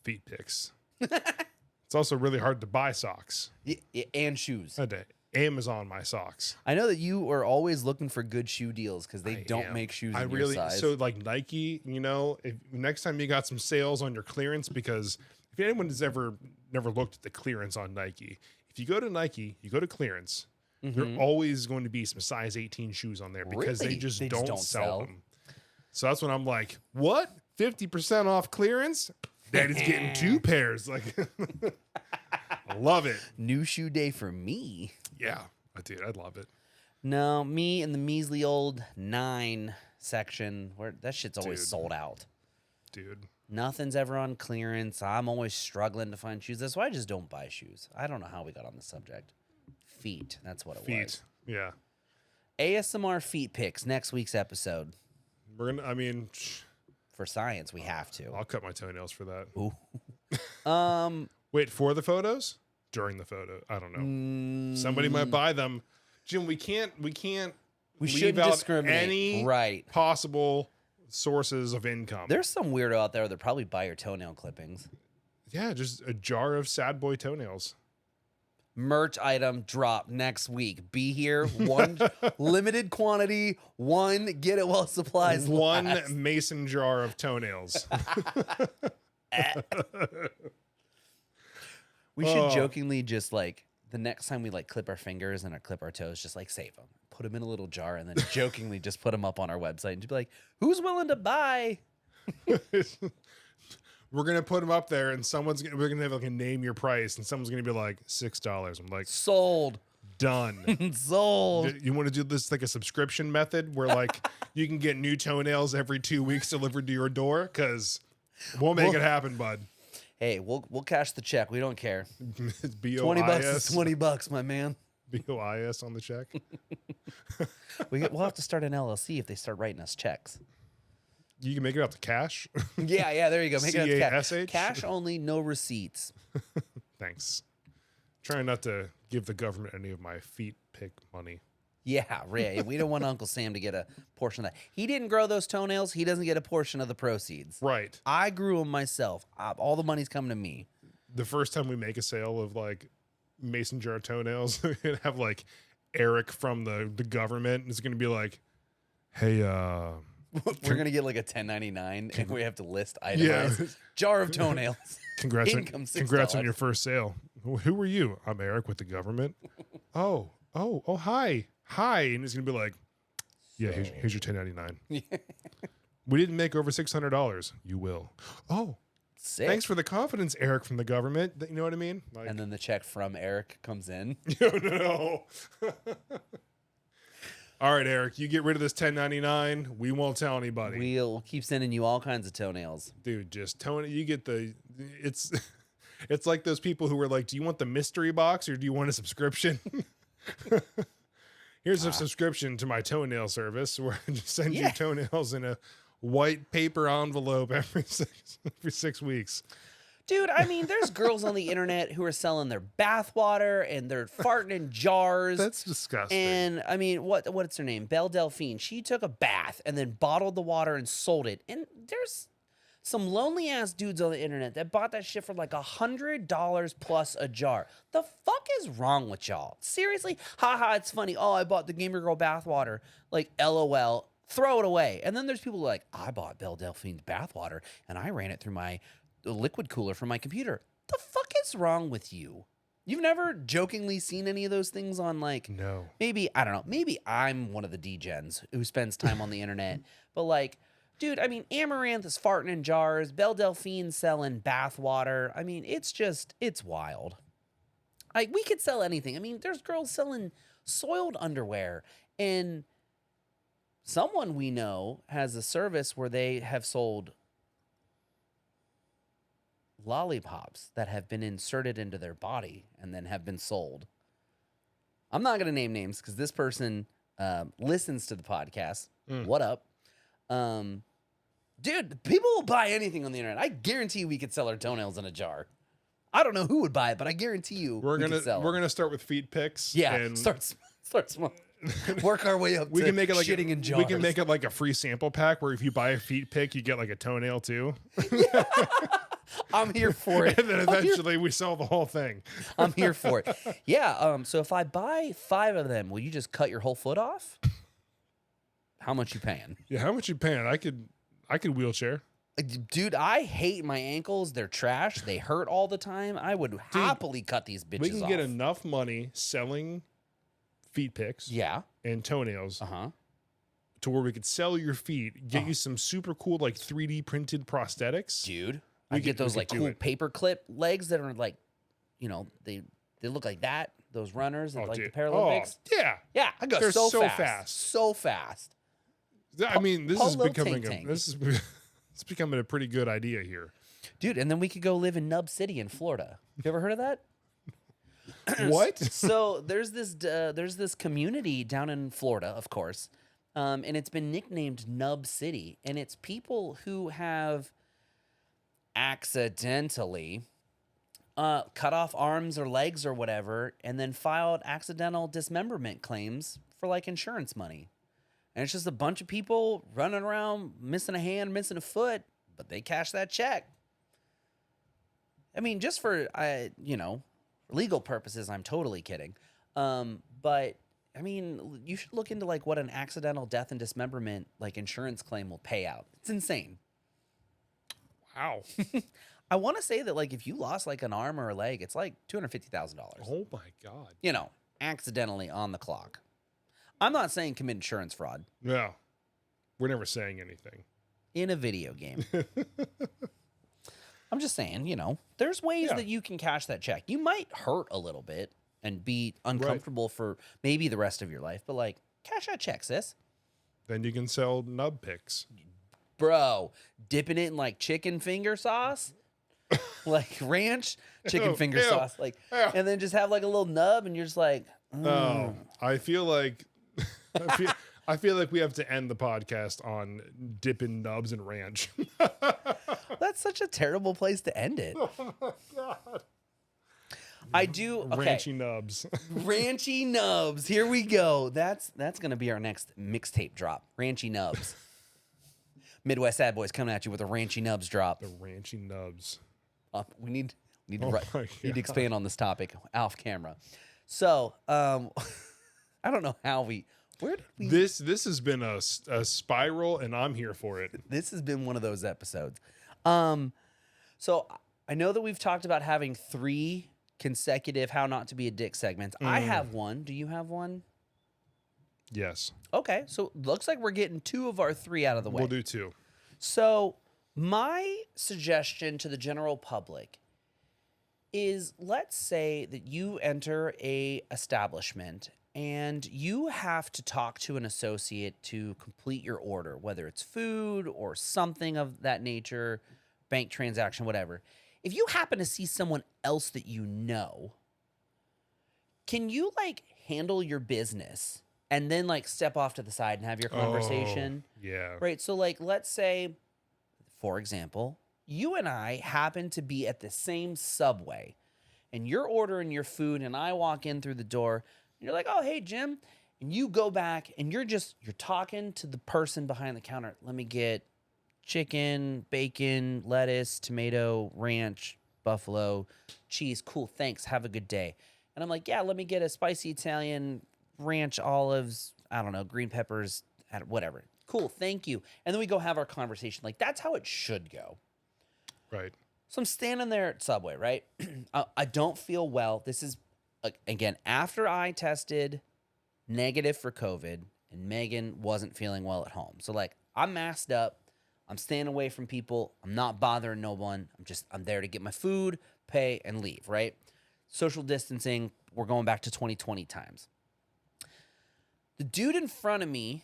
A: Feet pics. It's also really hard to buy socks.
B: Yeah, and shoes.
A: I had to Amazon my socks.
B: I know that you are always looking for good shoe deals because they don't make shoes in your size.
A: So like Nike, if next time you got some sales on your clearance, because if anyone has never looked at the clearance on Nike, if you go to Nike, you go to clearance, there are always going to be some size 18 shoes on there because they just don't sell them. So that's when I'm like, what? 50% off clearance? Daddy's getting 2 pairs. Like, I love it.
B: New shoe day for me.
A: Yeah, dude, I love it.
B: No, me and the measly old 9 section where that shit's always
A: Dude.
B: sold out.
A: Dude.
B: Nothing's ever on clearance. I'm always struggling to find shoes. That's why I just don't buy shoes. I don't know how we got on the subject. Feet. That's what it was.
A: Yeah.
B: ASMR feet pics next week's episode.
A: We're gonna. I mean,
B: For science, we have to.
A: I'll cut my toenails for that.
B: Ooh.
A: Wait, for the photos? During the photo? I don't know. Somebody might buy them. Jim, we can't. We
B: shouldn't
A: out
B: discriminate.
A: any
B: Right.
A: possible sources of income.
B: There's some weirdo out there that probably buy your toenail clippings.
A: Yeah, just a jar of sad boy toenails.
B: Merch item drop next week. Be here. One limited quantity. One get it while supplies
A: One
B: last.
A: mason jar of toenails.
B: We should jokingly just like the next time we like clip our fingers and clip our toes, just like save them, put them in a little jar, and then jokingly just put them up on our website and just be like, "Who's willing to buy?"
A: We're gonna put them up there, and we're gonna have like a name your price, and someone's gonna be like $6. I'm like,
B: Sold.
A: done.
B: Sold.
A: You want to do this like a subscription method where like you can get new toenails every 2 weeks delivered to your door? Because we'll make it happen, bud.
B: Hey, we'll cash the check. We don't care.
A: BOIS.
B: $20 is $20, my man.
A: BOIS on the check.
B: We'll have to start an LLC if they start writing us checks.
A: You can make it out to cash.
B: Yeah, there you go. Make it up to cash.
A: CASH?
B: Cash only, no receipts.
A: Thanks. Trying not to give the government any of my feet pick money.
B: Yeah, right. We don't want Uncle Sam to get a portion of that. He didn't grow those toenails. He doesn't get a portion of the proceeds.
A: Right.
B: I grew them myself. All the money's coming to me.
A: The first time we make a sale of like mason jar toenails, we're gonna have like Eric from the government is gonna be like, hey,
B: We're going to get like a 1099 and we have to list itemized.
A: Yeah.
B: Jar of toenails.
A: congrats
B: Income
A: on
B: $6.
A: your first sale. Who are you? I'm Eric with the government. Oh, hi. And it's gonna be like, yeah, here's your 1099. We didn't make over $600. You will. Oh,
B: Sick.
A: thanks for the confidence, Eric from the government. You know what I mean? Like,
B: And then the check from Eric comes in.
A: no. All right, Eric, you get rid of this 1099. We won't tell anybody.
B: We'll keep sending you all kinds of toenails.
A: Dude, just you get it's like those people who were like, do you want the mystery box or do you want a subscription? Here's a subscription to my toenail service where I just send you toenails in a white paper envelope every 6 weeks.
B: Dude, I mean, there's girls on the internet who are selling their bath water and they're farting in jars.
A: That's disgusting.
B: And I mean, what's her name? Belle Delphine. She took a bath and then bottled the water and sold it. And there's some lonely ass dudes on the internet that bought that shit for like $100 plus a jar. The fuck is wrong with y'all? Seriously? Haha, it's funny. Oh, I bought the Gamer Girl bath water. Like, LOL. Throw it away. And then there's people like, I bought Belle Delphine's bath water and I ran it through my liquid cooler from my computer. The fuck is wrong with you? You've never jokingly seen any of those things on like,
A: No.
B: maybe, I don't know, maybe I'm one of the degens who spends time on the internet, but like, dude, I mean, Amaranth is farting in jars, Belle Delphine selling bath water. I mean, it's wild. Like, we could sell anything. I mean, there's girls selling soiled underwear, and someone we know has a service where they have sold lollipops that have been inserted into their body and then have been sold. I'm not going to name names because this person listens to the podcast. What up? Dude, people will buy anything on the internet. I guarantee we could sell our toenails in a jar. I don't know who would buy it, but I guarantee you
A: We're
B: could sell
A: gonna
B: it.
A: start with feet pics.
B: Yeah,
A: and
B: start small. Work our way up.
A: we
B: to
A: can make it like
B: shitting in jars.
A: we can make it like a free sample pack where if you buy a feet pic, you get like a toenail too.
B: I'm here for it.
A: And then eventually we sell the whole thing.
B: I'm here for it. Yeah. So if I buy 5 of them, will you just cut your whole foot off? How much you paying?
A: Yeah, how much you paying? I could wheelchair.
B: Dude, I hate my ankles. They're trash. They hurt all the time. I would happily cut these bitches off.
A: We can get enough money selling feet pics
B: Yeah.
A: and toenails
B: Uh-huh.
A: to where we could sell your feet, get you some super cool like 3D printed prosthetics.
B: Dude,
A: We
B: I get
A: could-
B: those
A: we
B: like
A: could do
B: cool
A: it.
B: paper clip legs that are like, you know, they look like that. Those runners at like
A: dude.
B: the Paralympics.
A: Oh, yeah.
B: Yeah, I go
A: They're
B: so
A: so
B: fast.
A: fast.
B: So fast.
A: I mean, this
B: Paul
A: is
B: Lil
A: becoming
B: Tank Tank.
A: it's becoming a pretty good idea here.
B: Dude, and then we could go live in Nub City in Florida. You ever heard of that?
A: What?
B: So there's this community down in Florida, of course, and it's been nicknamed Nub City, and it's people who have accidentally cut off arms or legs or whatever, and then filed accidental dismemberment claims for like insurance money. And it's just a bunch of people running around missing a hand, missing a foot, but they cash that check. I mean, just for legal purposes, I'm totally kidding. But I mean, you should look into like what an accidental death and dismemberment like insurance claim will pay out. It's insane.
A: Wow.
B: I want to say that like if you lost like an arm or a leg, it's like $250,000.
A: Oh my God.
B: Accidentally on the clock. I'm not saying commit insurance fraud.
A: Yeah. We're never saying anything.
B: In a video game. I'm just saying, there's ways that you can cash that check. You might hurt a little bit and be uncomfortable for maybe the rest of your life, but like, cash that check, sis.
A: Then you can sell nub pics.
B: Bro, dipping it in like chicken finger sauce, like ranch chicken finger sauce, like, and then just have like a little nub, and you're just like,
A: Oh, I feel like I feel like we have to end the podcast on dipping nubs and ranch.
B: That's such a terrible place to end it.
A: Oh my God.
B: I do. Okay.
A: Ranchy nubs.
B: Ranchy nubs. Here we go. That's gonna be our next mixtape drop. Ranchy nubs. Midwest Sad Boys coming at you with a Ranchy nubs drop.
A: The ranchy nubs.
B: We need to
A: Oh my
B: need to
A: God.
B: expand on this topic off camera. So I don't know how where did we?
A: This has been a spiral, and I'm here for it.
B: This has been one of those episodes. So I know that we've talked about having 3 consecutive "How Not to Be a Dick" segments. I have one. Do you have one?
A: Yes.
B: Okay, so looks like we're getting 2 of our 3 out of the way.
A: We'll do 2.
B: So my suggestion to the general public is, let's say that you enter a establishment and you have to talk to an associate to complete your order, whether it's food or something of that nature, bank transaction, whatever. If you happen to see someone else that you know, can you like handle your business and then like step off to the side and have your conversation?
A: Oh, yeah.
B: Right. So like, let's say, for example, you and I happen to be at the same Subway and you're ordering your food and I walk in through the door and you're like, "Oh, hey, Jim." And you go back and you're talking to the person behind the counter. "Let me get chicken, bacon, lettuce, tomato, ranch, buffalo, cheese. Cool. Thanks. Have a good day." And I'm like, "Yeah, let me get a spicy Italian, ranch, olives, I don't know, green peppers, whatever." "Cool. Thank you." And then we go have our conversation. Like, that's how it should go.
A: Right.
B: So I'm standing there at Subway, right? I don't feel well. This is, again, after I tested negative for COVID and Megan wasn't feeling well at home. So, like, I'm masked up. I'm staying away from people. I'm not bothering no one. I'm there to get my food, pay, and leave, right? Social distancing. We're going back to 2020 times. The dude in front of me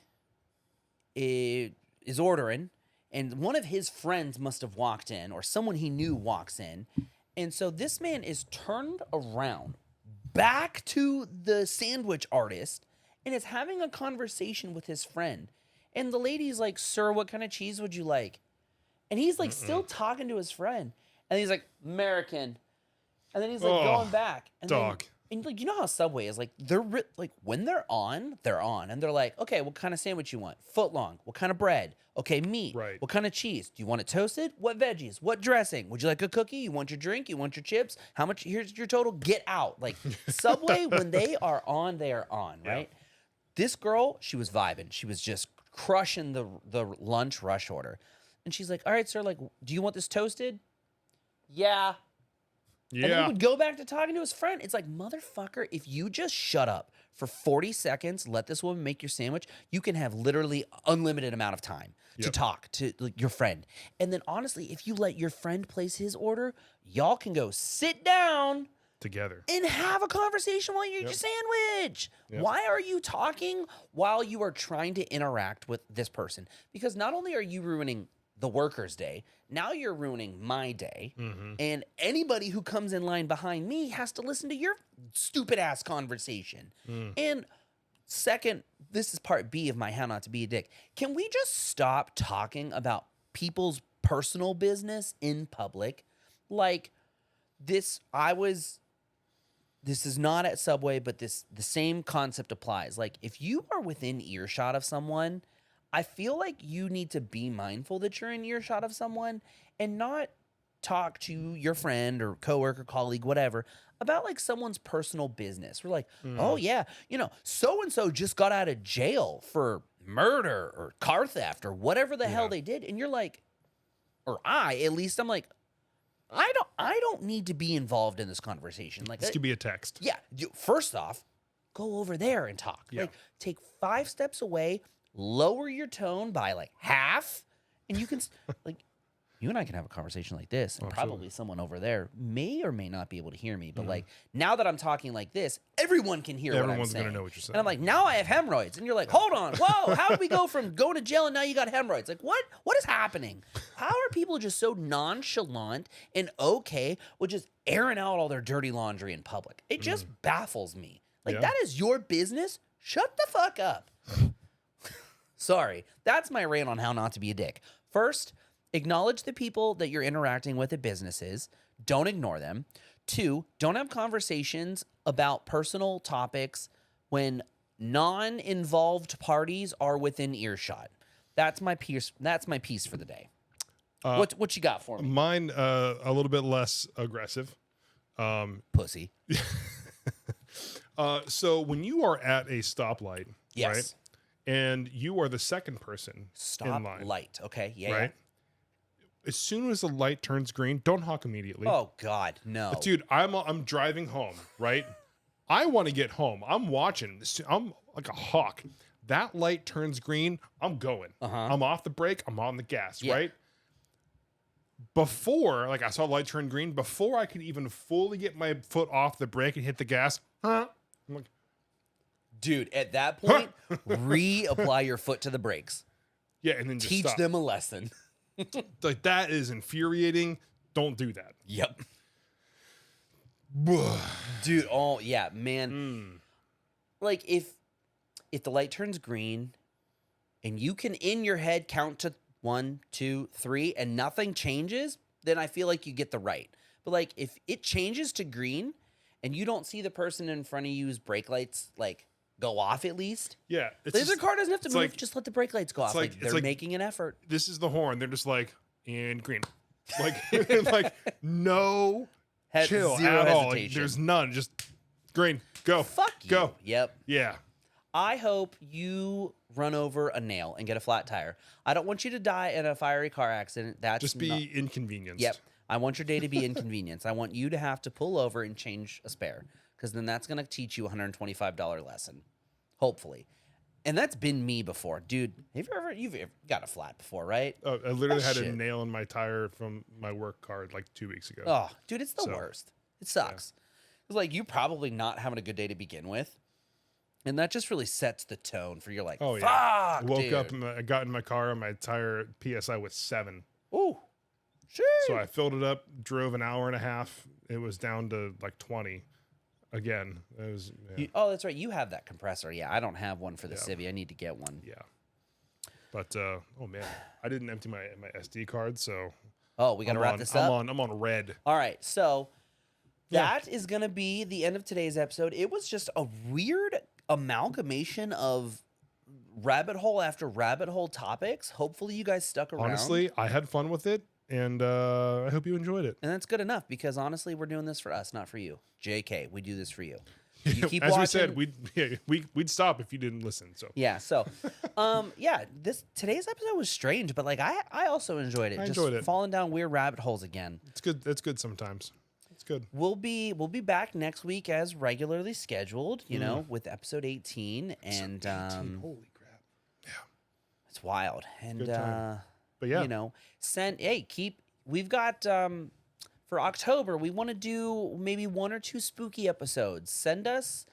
B: is ordering, and one of his friends must have walked in, or someone he knew walks in. And so this man is turned around back to the sandwich artist and is having a conversation with his friend. And the lady's like, "Sir, what kind of cheese would you like?" And he's like still talking to his friend. And he's like, "American." And then he's like going back. And
A: dog.
B: And like, you know how Subway is, like, they're like, when they're on, and they're like, "Okay, what kind of sandwich you want? Foot long. What kind of bread? Okay, meat.
A: Right.
B: What kind of cheese? Do you want it toasted? What veggies? What dressing? Would you like a cookie? You want your drink? You want your chips? How much? Here's your total. Get out." Like, Subway, when they are on, right?
A: Yeah.
B: This girl, she was vibing. She was just crushing the lunch rush order. And she's like, "All right, sir, like, do you want this toasted?" "Yeah." And then he
A: Yeah.
B: would go back to talking to his friend. It's like, motherfucker, if you just shut up for 40 seconds, let this woman make your sandwich, you can have literally unlimited amount of time to talk to like, your friend. And then honestly, if you let your friend place his order, y'all can go sit down
A: together
B: and have a conversation while you eat your sandwich.
A: Yep.
B: Why are you talking while you are trying to interact with this person? Because not only are you ruining the worker's day, now you're ruining my day.
A: Mm-hmm.
B: And anybody who comes in line behind me has to listen to your stupid ass conversation. And second, this is part B of my how not to be a dick. Can we just stop talking about people's personal business in public? Like this is not at Subway, but the same concept applies. Like if you are within earshot of someone, I feel like you need to be mindful that you're in earshot of someone and not talk to your friend or coworker, colleague, whatever, about like someone's personal business. We're like, oh yeah, so-and-so just got out of jail for murder or car theft or whatever the hell they did. And you're like, or at least I'm like, I don't need to be involved in this conversation. Like
A: this could be a text.
B: Yeah. First off, go over there and talk.
A: Yeah.
B: Like take 5 steps away, lower your tone by like half, and you can like you and I can have a conversation like this, and probably someone over there may or may not be able to hear me. But like now that I'm talking like this, everyone can hear what I'm saying.
A: Everyone's gonna know what you're saying.
B: And I'm like, now I have hemorrhoids, and you're like, hold on, whoa, how did we go from going to jail and now you got hemorrhoids? Like what is happening? How are people just so nonchalant and okay with just airing out all their dirty laundry in public? It just baffles me. Like that is your business. Shut the fuck up. Sorry, that's my rant on how not to be a dick. First, acknowledge the people that you're interacting with at businesses. Don't ignore them. 2, don't have conversations about personal topics when non-involved parties are within earshot. That's my piece. That's my piece for the day. What you got for me?
A: Mine, a little bit less aggressive.
B: Pussy.
A: So when you are at a stoplight,
B: Yes.
A: right, and you are the second person in line,
B: Light. Okay. Yeah.
A: right? As soon as the light turns green, don't honk immediately.
B: Oh God, no.
A: Dude, I'm driving home, right? I want to get home. I'm watching. I'm like a hawk. That light turns green, I'm going. I'm off the brake. I'm on the gas, right? Before, like I saw the light turn green, before I could even fully get my foot off the brake and hit the gas, I'm like,
B: dude, at that point, reapply your foot to the brakes.
A: yeah, and then just
B: Teach
A: stop.
B: them a lesson.
A: Like that is infuriating. Don't do that.
B: Yep. Dude, oh yeah, man. Like if the light turns green and you can in your head count to 1, 2, 3 and nothing changes, then I feel like you get the right. But like if it changes to green and you don't see the person in front of you's brake lights like go off at least.
A: Yeah.
B: Laser car doesn't have to move,
A: like,
B: just let the brake lights go off. Like they're making an effort.
A: This is the horn. They're just like, and green. Like, like no chill
B: zero
A: at all. Like,
B: hesitation.
A: there's none. Just green. Go.
B: Fuck you.
A: Go.
B: Yep.
A: Yeah.
B: I hope you run over a nail and get a flat tire. I don't want you to die in a fiery car accident. That's
A: Just be inconvenienced.
B: Yep. I want your day to be inconvenienced. I want you to have to pull over and change a spare because then that's going to teach you a $125 lesson, hopefully. And that's been me before. Dude, you've ever got a flat before, right?
A: I literally had a nail in my tire from my work car like 2 weeks ago.
B: Oh, dude, it's the worst. It sucks. It's like you probably not having a good day to begin with. And that just really sets the tone for your like,
A: oh,
B: fuck,
A: yeah. I woke
B: dude.
A: up and I got in my car and my tire PSI was 7.
B: Ooh, sure.
A: So I filled it up, drove an hour and a half. It was down to like 20 again. It was,
B: Oh, that's right. You have that compressor. Yeah, I don't have one for the Civi. I need to get one.
A: Yeah. But, oh man, I didn't empty my SD card. So
B: we got to wrap this up.
A: I'm on red.
B: All right. So that is going to be the end of today's episode. It was just a weird amalgamation of rabbit hole after rabbit hole topics. Hopefully you guys stuck around.
A: Honestly, I had fun with it, and I hope you enjoyed it.
B: And that's good enough because honestly, we're doing this for us, not for you. JK, we do this for you. You keep
A: As
B: watching.
A: we said, we'd stop if you didn't listen. So
B: Yeah. So, today's episode was strange, but like I also enjoyed it.
A: I enjoyed it.
B: Falling down weird rabbit holes again.
A: it's good. That's good sometimes. It's good.
B: We'll be back next week as regularly scheduled, you know, with episode 18 and
A: Holy crap. Yeah.
B: it's wild. And
A: Good time. But yeah.
B: you know, we've got for for October, we want to do maybe 1 or 2 spooky episodes. Send us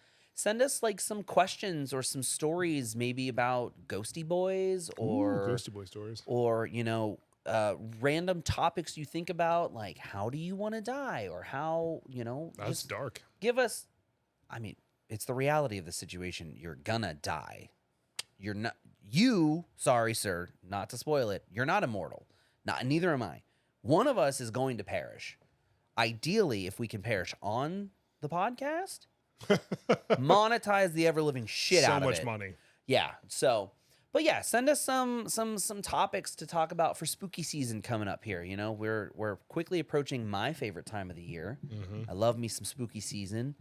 B: like some questions or some stories, maybe about ghosty boys or
A: ghosty boy stories,
B: or random topics you think about, like how do you want to die, or how
A: that's
B: just
A: dark.
B: give us. I mean, it's the reality of the situation. You're gonna die. You're not. Sorry, sir, not to spoil it. You're not immortal. Neither am I. One of us is going to perish. Ideally, if we can perish on the podcast, monetize the ever living shit out of it.
A: So much money.
B: Yeah. So, but yeah, send us some topics to talk about for spooky season coming up here. We're quickly approaching my favorite time of the year. I love me some spooky season.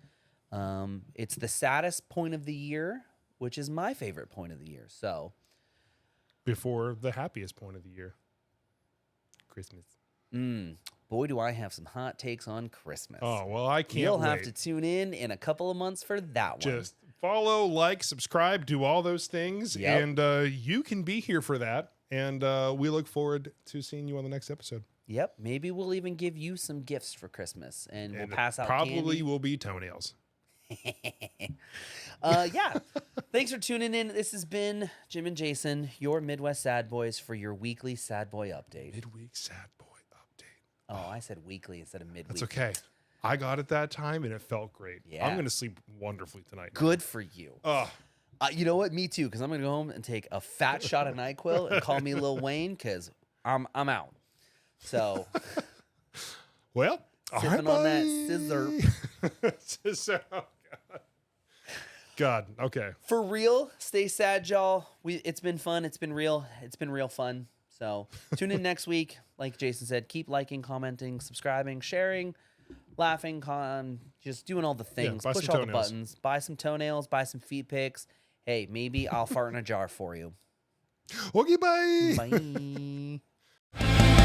B: It's the saddest point of the year, which is my favorite point of the year. So,
A: before the happiest point of the year, Christmas.
B: Boy, do I have some hot takes on Christmas.
A: Oh, well, I can't
B: You'll
A: wait.
B: have to tune in a couple of months for that one.
A: Just follow, like, subscribe, do all those things,
B: Yep.
A: and you can be here for that. And we look forward to seeing you on the next episode.
B: Yep. Maybe we'll even give you some gifts for Christmas, and we'll pass out
A: probably
B: candy.
A: will be toenails.
B: Yeah. Thanks for tuning in. This has been Jim and Jason, your Midwest Sad Boys, for your weekly Sad Boy update.
A: Midweek sad boy update.
B: Oh, I said weekly instead of midweek.
A: That's okay. I got it that time, and it felt great.
B: Yeah.
A: I'm going to sleep wonderfully tonight.
B: Good for you.
A: Oh,
B: You know what? Me too, because I'm going to go home and take a fat shot of NyQuil and call me Lil Wayne, because I'm out. So,
A: well, all right,
B: sipping on that scissor.
A: Scissor. Oh, God. Okay.
B: For real, stay sad, y'all. It's been fun. It's been real. It's been real fun. So tune in next week. Like Jason said, keep liking, commenting, subscribing, sharing, laughing, just doing all the things.
A: buy
B: Push
A: some
B: all the
A: toenails.
B: buttons. Buy some toenails. Buy some feet pics. Hey, maybe I'll fart in a jar for you.
A: Okay, bye.
B: Bye.